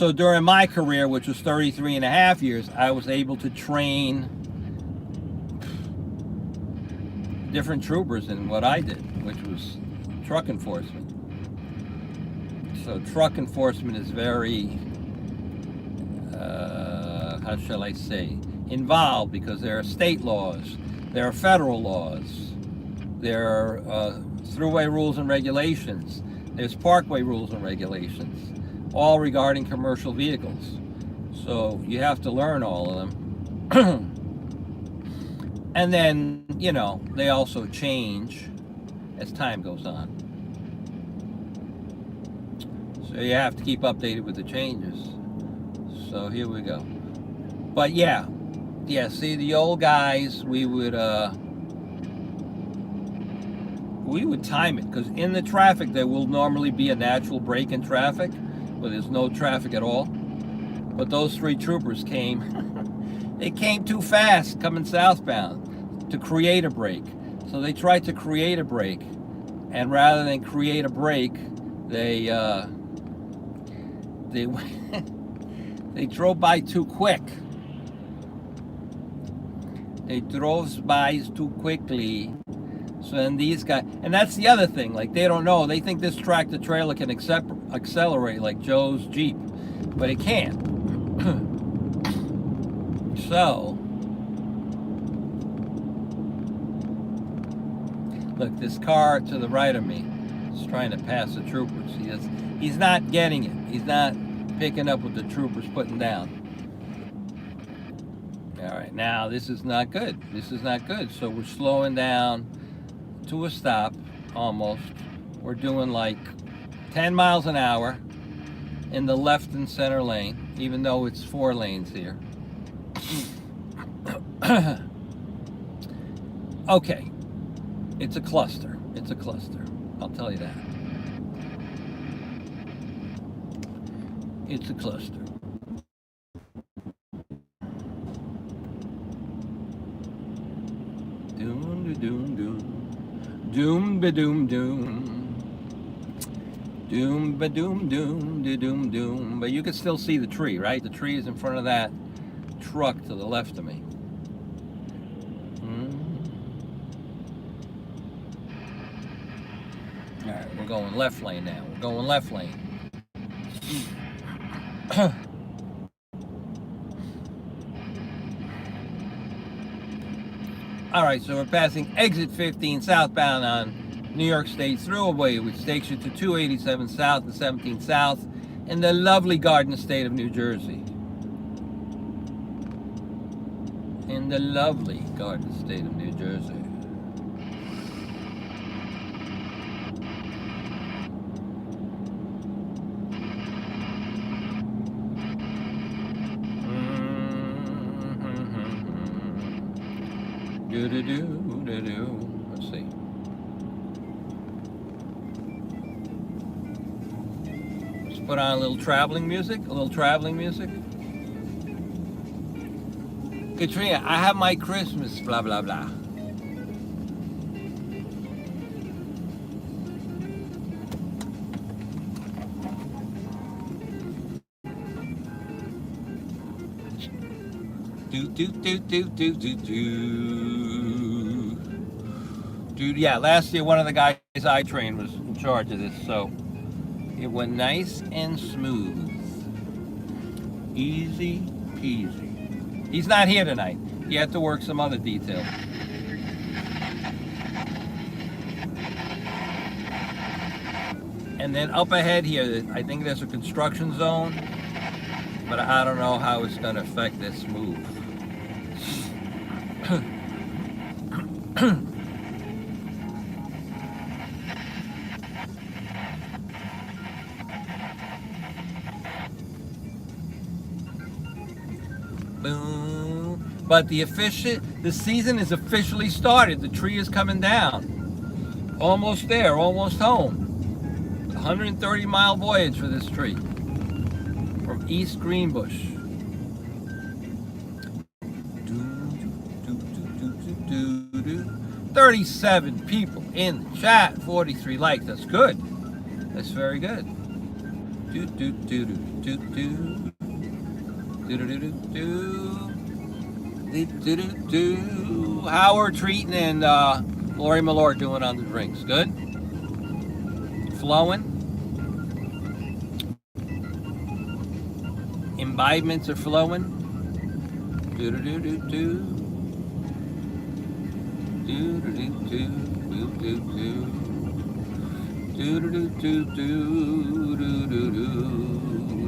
So during my career, which was 33 and a half years, I was able to train different troopers in what I did, which was truck enforcement. So truck enforcement is very, how shall I say, involved, because there are state laws, there are federal laws, there are throughway rules and regulations, there's parkway rules and regulations, all regarding commercial vehicles. So you have to learn all of them. And then, you know, they also change as time goes on. So you have to keep updated with the changes. So here we go. But yeah, see, the old guys, we would time it, because in the traffic there will normally be a natural break in traffic where there's no traffic at all. But those three troopers came, they came too fast coming southbound to create a break. So they tried to create a break, and rather than create a break, they they drove by too quick. They drove by too quickly. So then these guys, and that's the other thing, like they don't know, they think this tractor trailer can accelerate like Joe's Jeep, but it can't. So, look, this car to the right of me is trying to pass the troopers. He's not getting it. He's not picking up what the troopers putting down. All right, now this is not good. This is not good. So we're slowing down to a stop, almost. We're doing like 10 miles an hour in the left and center lane, even though it's 4 lanes here. Okay, it's a cluster. It's a cluster. I'll tell you that. It's a cluster. Doom, doom, doom. Doom ba doom doom. Doom ba doom doom doom doom. But you can still see the tree, right? The tree is in front of that truck to the left of me. All right, we're going left lane now. We're going left lane. All right, so we're passing exit 15 southbound on New York State Thruway, which takes you to 287 South and 17 South in the lovely Garden State of New Jersey. In the lovely Garden State of New Jersey. Let's see. Let's put on a little traveling music. Katrina, I have my Christmas, blah, blah, blah. Dude, yeah, last year one of the guys I trained was in charge of this, so it went nice and smooth. Easy peasy. He's not here tonight. He had to work some other details. And then up ahead here, I think there's a construction zone, but I don't know how it's going to affect this move. Boom. But the season is officially started. The tree is coming down. Almost there, almost home. 130-mile voyage for this tree from East Greenbush. 37 people in the chat, 43 likes. That's good. That's very good. Do do do do do do do do do do do do do. How are Treaton and Lori Malort doing on the drinks? Good? Flowing? Imbibements are flowing? Do do do do do. Do do do do do do do. Do do do do do do do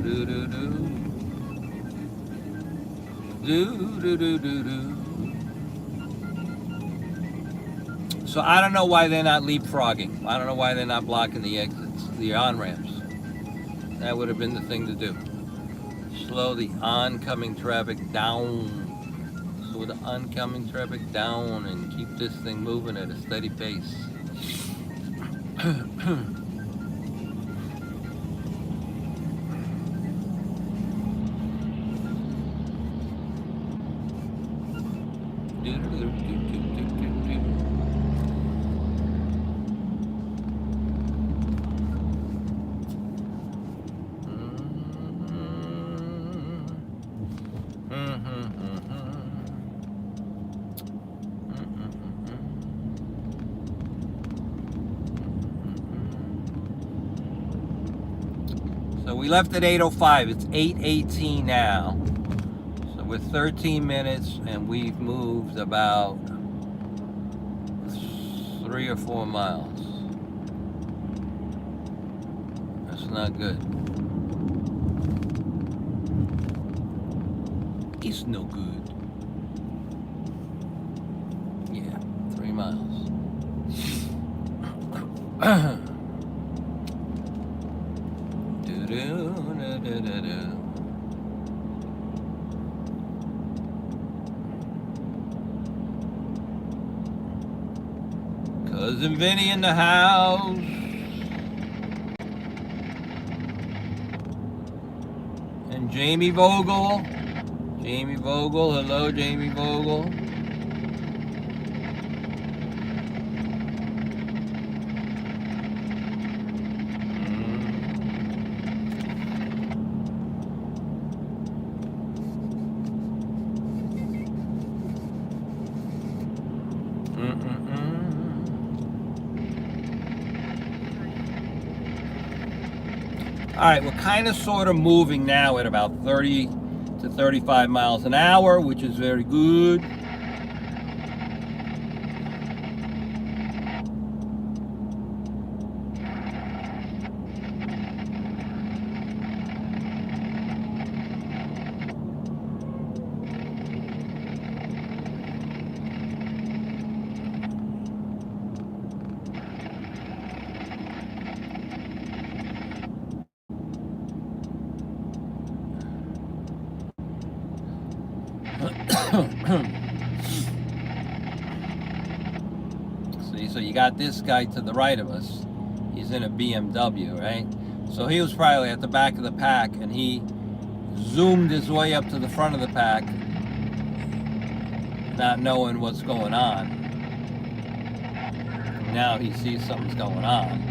do do do. Do, do, do, do, do. So I don't know why they're not leapfrogging. I don't know why they're not blocking the exits, the on-ramps. That would have been the thing to do. Slow the oncoming traffic down. Slow the oncoming traffic down and keep this thing moving at a steady pace. So we left at 8:05. It's 8:18 now. So we're 13 minutes and we've moved about 3 or 4 miles. That's not good. It's no good. Yeah, 3 miles. Cousin Vinny in the house. And Jamie Vogel. Jamie Vogel. Hello, Jamie Vogel. All right, we're kind of sort of moving now at about 30 to 35 miles an hour, which is very good. See, so you got this guy to the right of us. He's in a BMW, right? So he was probably at the back of the pack and he zoomed his way up to the front of the pack, not knowing what's going on. Now he sees something's going on.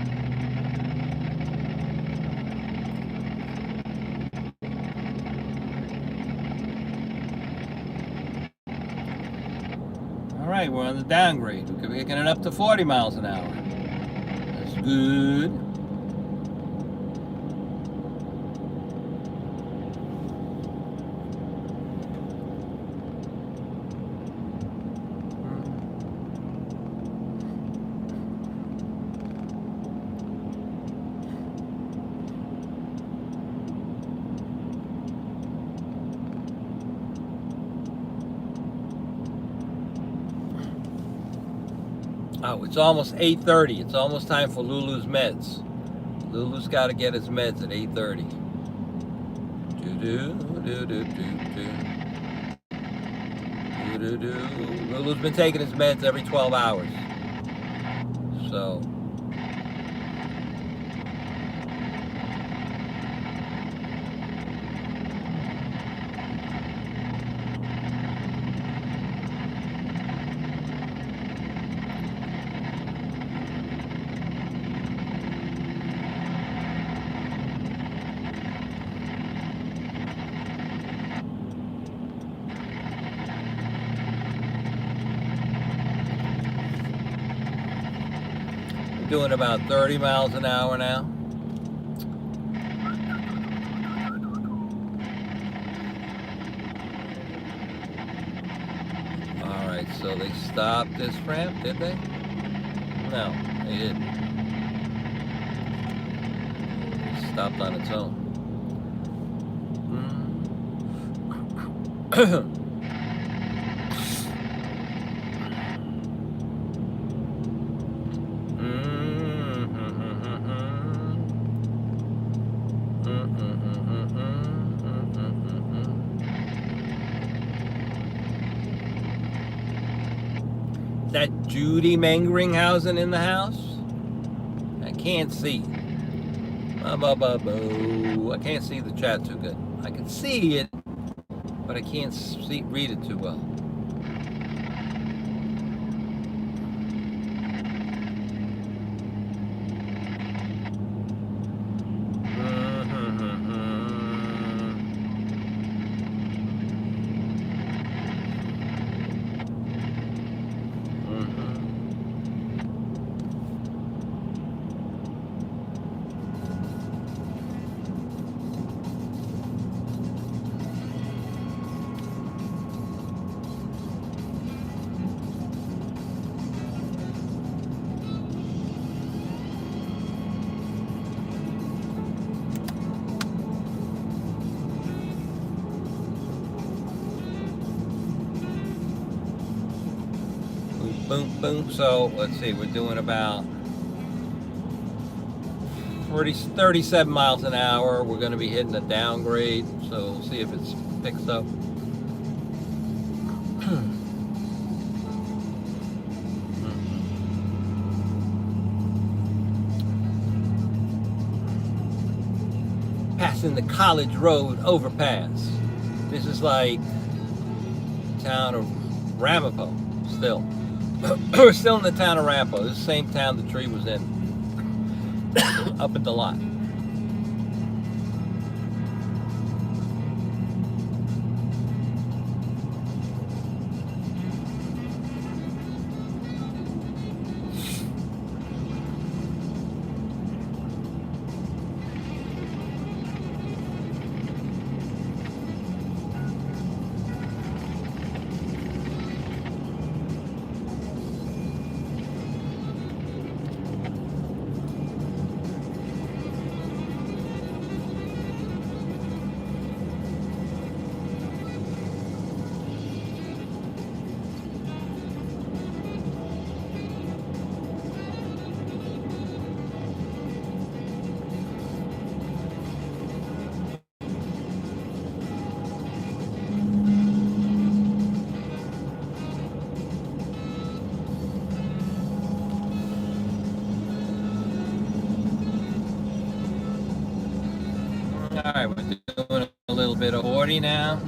All right, we're on the downgrade. We're making it up to 40 miles an hour. That's good. Oh, it's almost 8:30. It's almost time for Lulu's meds. Lulu's got to get his meds at 8:30. Lulu's been taking his meds every 12 hours. So doing about 30 miles an hour now. All right, so they stopped this ramp, did they? No, they didn't. It stopped on its own. That Judy Mangeringhausen in the house? I can't see. I can't see the chat too good. I can see it, but I can't read it too well. Boom, boom. So let's see, we're doing about 37 miles an hour. We're going to be hitting a downgrade, so we'll see if it picks up. Passing the College Road overpass. This is like town of Ramapo still. We're still in the town of Ramapo. This is the same town the tree was in. Up at the lot. All right, we're doing a little bit of 40 now.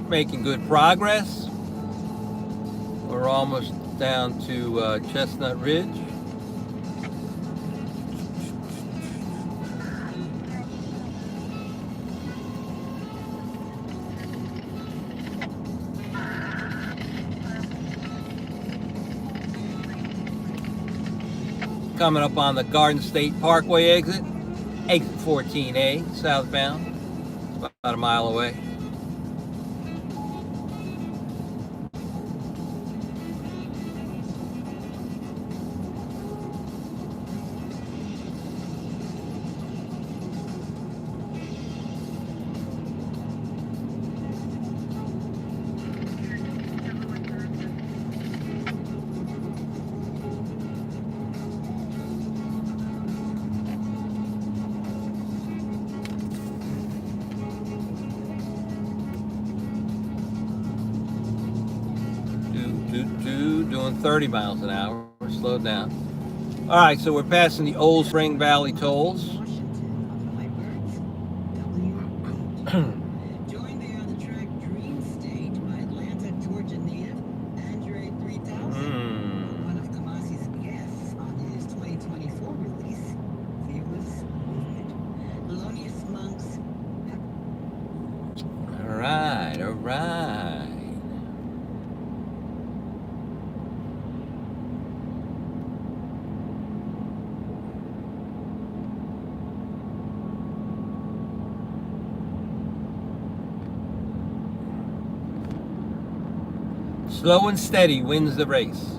Making good progress. We're almost down to Chestnut Ridge. Coming up on the Garden State Parkway exit 14A, southbound, about a mile away. doing 30 miles an hour. We're slowed down. All right, so we're passing the old Spring Valley tolls. Joined there on the track Dream State by Atlanta, Georgia native Andre 3000, one of Kamasi's guests on his 2024 release, Fearless Movement. Thelonious Monk's. All right, all right. Slow and steady wins the race.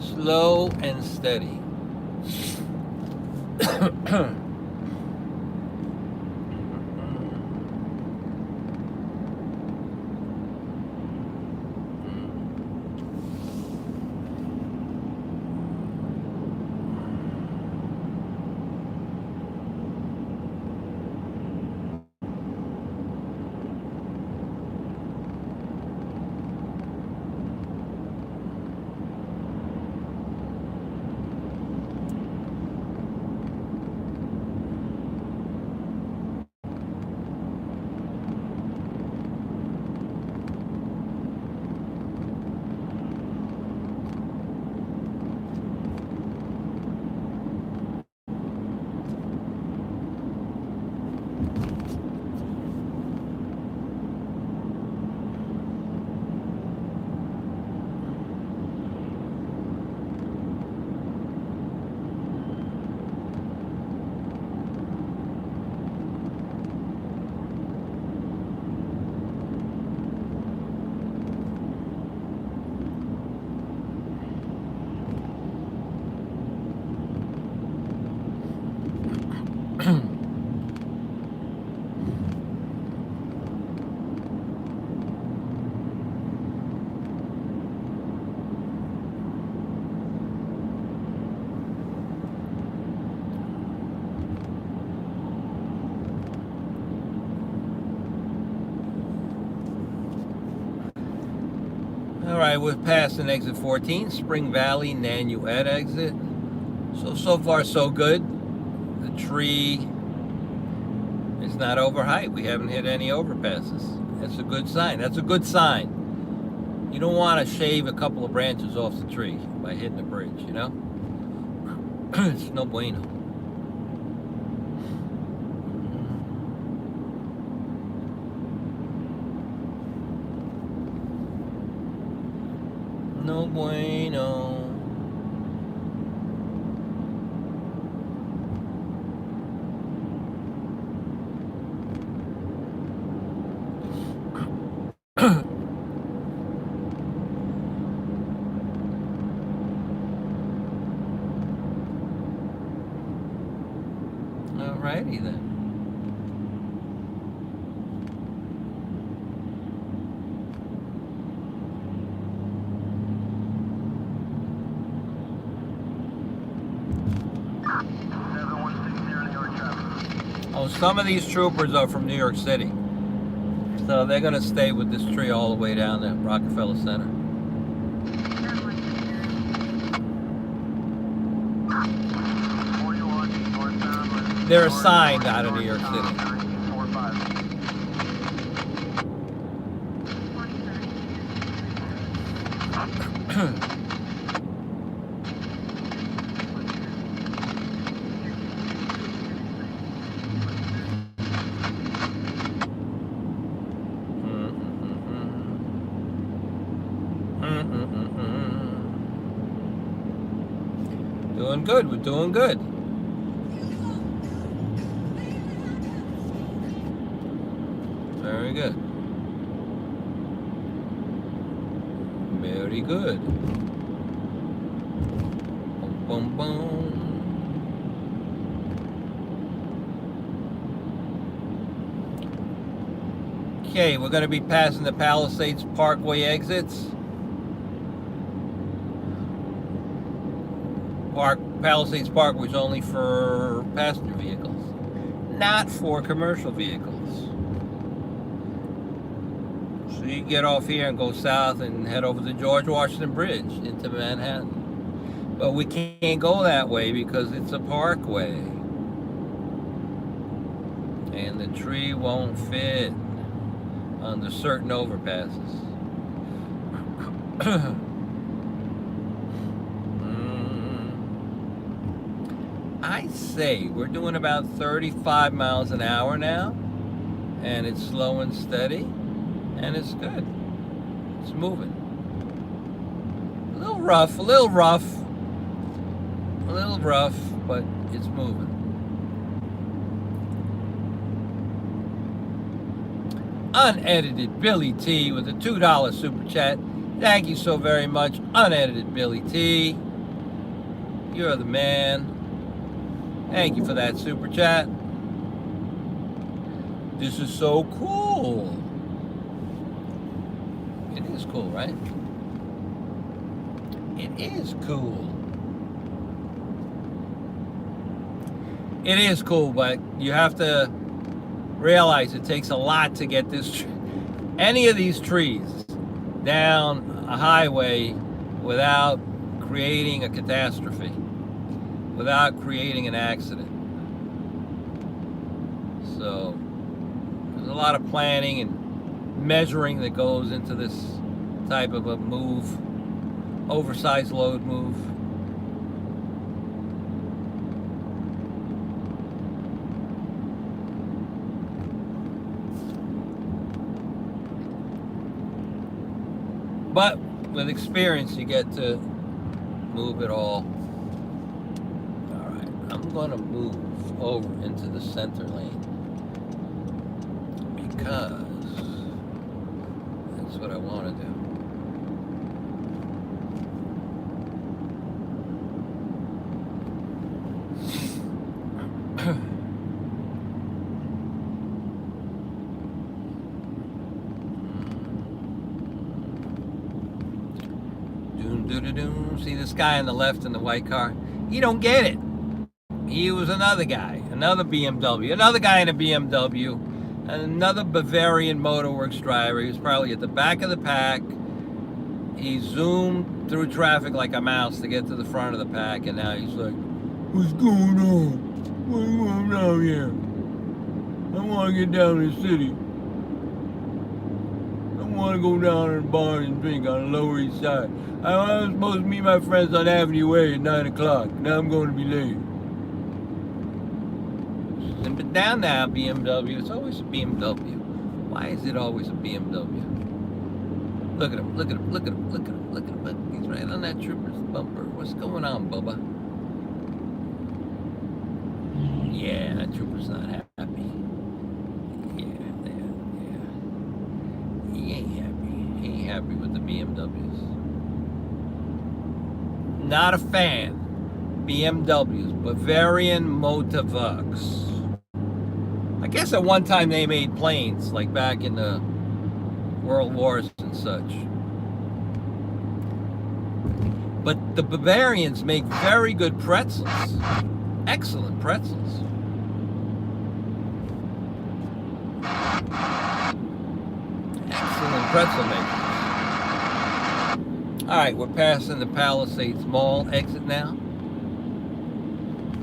Slow and steady. All right, we're passing exit 14, Spring Valley Nanuet exit. So far so good. The tree is not over height. We haven't hit any overpasses. That's a good sign. That's a good sign. You don't want to shave a couple of branches off the tree by hitting the bridge, you know? It's no bueno. No bueno. Alrighty then. Oh, some of these troopers are from New York City. So they're going to stay with this tree all the way down to Rockefeller Center. They're assigned out of New York City. Doing good, we're doing good. Very good. Very good. Boom, boom, boom. Okay, we're going to be passing the Palisades Parkway exits. Palisades Parkway is only for passenger vehicles, not for commercial vehicles. So you get off here and go south and head over the George Washington Bridge into Manhattan. But we can't go that way because it's a parkway. And the tree won't fit under certain overpasses. I say we're doing about 35 miles an hour now, and it's slow and steady, and it's good. It's moving. A little rough, but it's moving. Unedited Billy T with a $2 super chat. Thank you so very much, Unedited Billy T. You're the man. Thank you for that super chat. This is so cool. It is cool, right? It is cool. It is cool, but you have to realize it takes a lot to get this any of these trees down a highway without creating a catastrophe, without creating an accident. So there's a lot of planning and measuring that goes into this type of a move, oversized load move. But with experience, you get to move it all. All right, I'm gonna move over into the center lane because that's what I want to do. See this guy on the left in the white car? He don't get it. He was another guy, another BMW, another guy in a BMW, another Bavarian Motorworks driver. He was probably at the back of the pack. He zoomed through traffic like a mouse to get to the front of the pack, and now he's like, what's going on? What's going on here? I want to get down to the city. I want to go down to the bar and drink on the Lower East Side. I was supposed to meet my friends on Avenue A at 9 o'clock. Now I'm going to be late. But down now, BMW. It's always a BMW. Why is it always a BMW? Look at him, look at him, look at him, look at him, look at him. Look. He's right on that trooper's bumper. What's going on, Bubba? Yeah, that trooper's not happy. Yeah. He ain't happy. He ain't happy with the BMWs. Not a fan. BMWs, Bavarian Motorworks. I guess at one time they made planes, like back in the World Wars and such. But the Bavarians make very good pretzels. Excellent pretzels. Excellent pretzel makers. All right, we're passing the Palisades Mall exit now.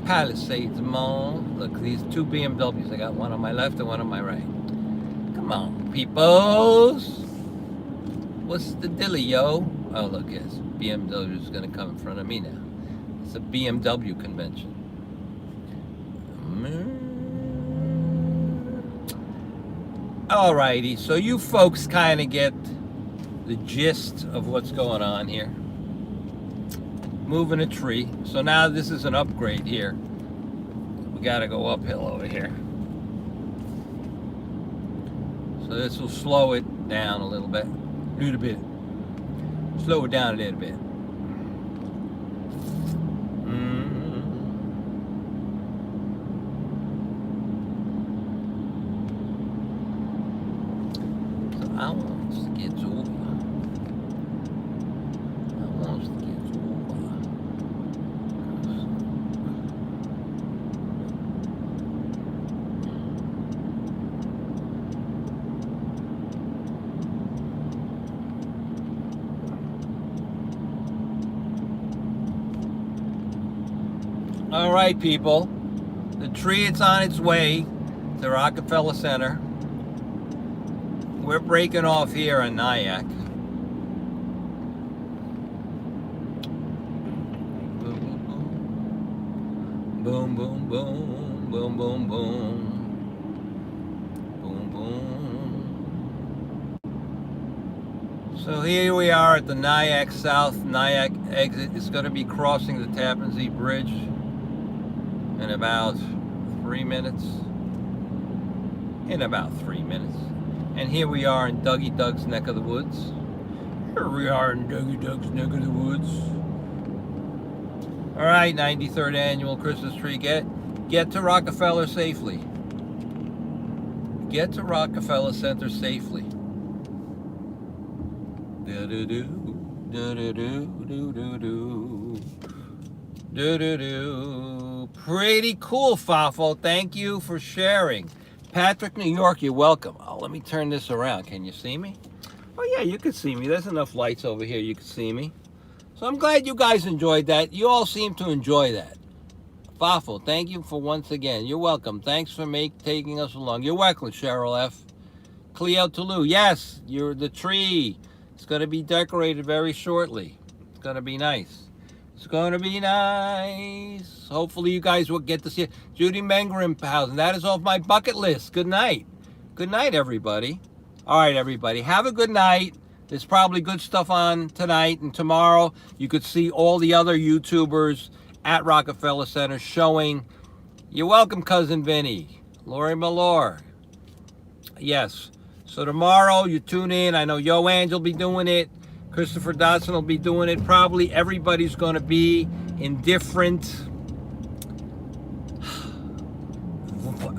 Palisades Mall. Look, these two BMWs. I got one on my left and one on my right. Come on, peoples. What's the dilly, yo? Oh, look, yes. BMW is going to come in front of me now. It's a BMW convention. Alrighty, so you folks kind of get the gist of what's going on here. Moving a tree. So now this is an upgrade here. We got to go uphill over here. So this will slow it down a little bit. Slow it down a little bit. So I want us to get over. All right, people. The tree is on its way to Rockefeller Center. We're breaking off here in Nyack. Boom, boom, boom, boom, boom, boom. Boom, boom. So here we are at the Nyack South Nyack exit. It's going to be crossing the Tappan Zee Bridge in about 3 minutes. And here we are in Dougie Doug's neck of the woods. All right, 93rd annual Christmas tree. Get to Rockefeller safely. Get to Rockefeller Center safely. Do-do-do, do-do-do, do-do-do, do-do-do. Pretty cool, Fafo. Thank you for sharing. Patrick, New York, you're welcome. Oh, let me turn this around. Can you see me? Oh, yeah, you can see me. There's enough lights over here. You can see me. So I'm glad you guys enjoyed that. You all seem to enjoy that. Fafo, thank you for once again. You're welcome. Thanks for taking us along. You're welcome, Cheryl F. Cleo Toulouse. Yes, you're the tree. It's going to be decorated very shortly. It's going to be nice. It's going to be nice. Hopefully you guys will get to see it. Judy Mengerenhausen, that is off my bucket list. Good night. Good night, everybody. All right, everybody. Have a good night. There's probably good stuff on tonight and tomorrow. You could see all the other YouTubers at Rockefeller Center showing. You're welcome, Cousin Vinny. Lori Malor. Yes. So tomorrow you tune in. I know Yo Ange will be doing it. Christopher Dodson will be doing it. Probably everybody's going to be in different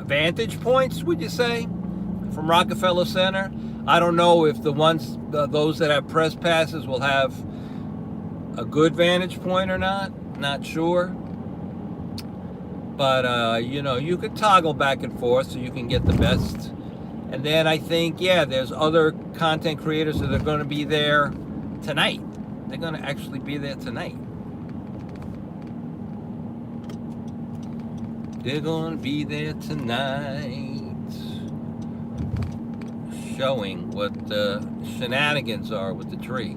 vantage points, would you say, from Rockefeller Center. I don't know if those that have press passes will have a good vantage point or not. Not sure. But, you could toggle back and forth so you can get the best. And then I think, yeah, there's other content creators that are going to be there tonight. They're going to actually be there tonight. They're going to be there tonight. Showing what the shenanigans are with the tree.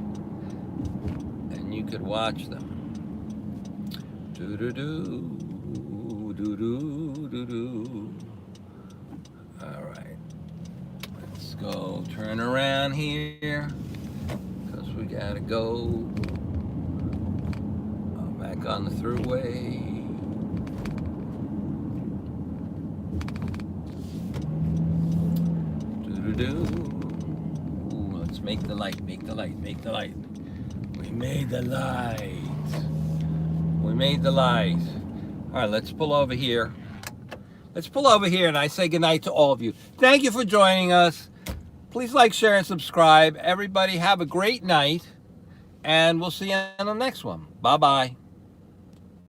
And you could watch them. Do-do-do, do-do, do-do. All right. Let's go turn around here. Because we got to go back on the thruway. Ooh, let's make the light. We made the light. All right, let's pull over here. And I say goodnight to all of you. Thank you for joining us. Please like, share, and subscribe. Everybody have a great night, and we'll see you on the next one. Bye-bye.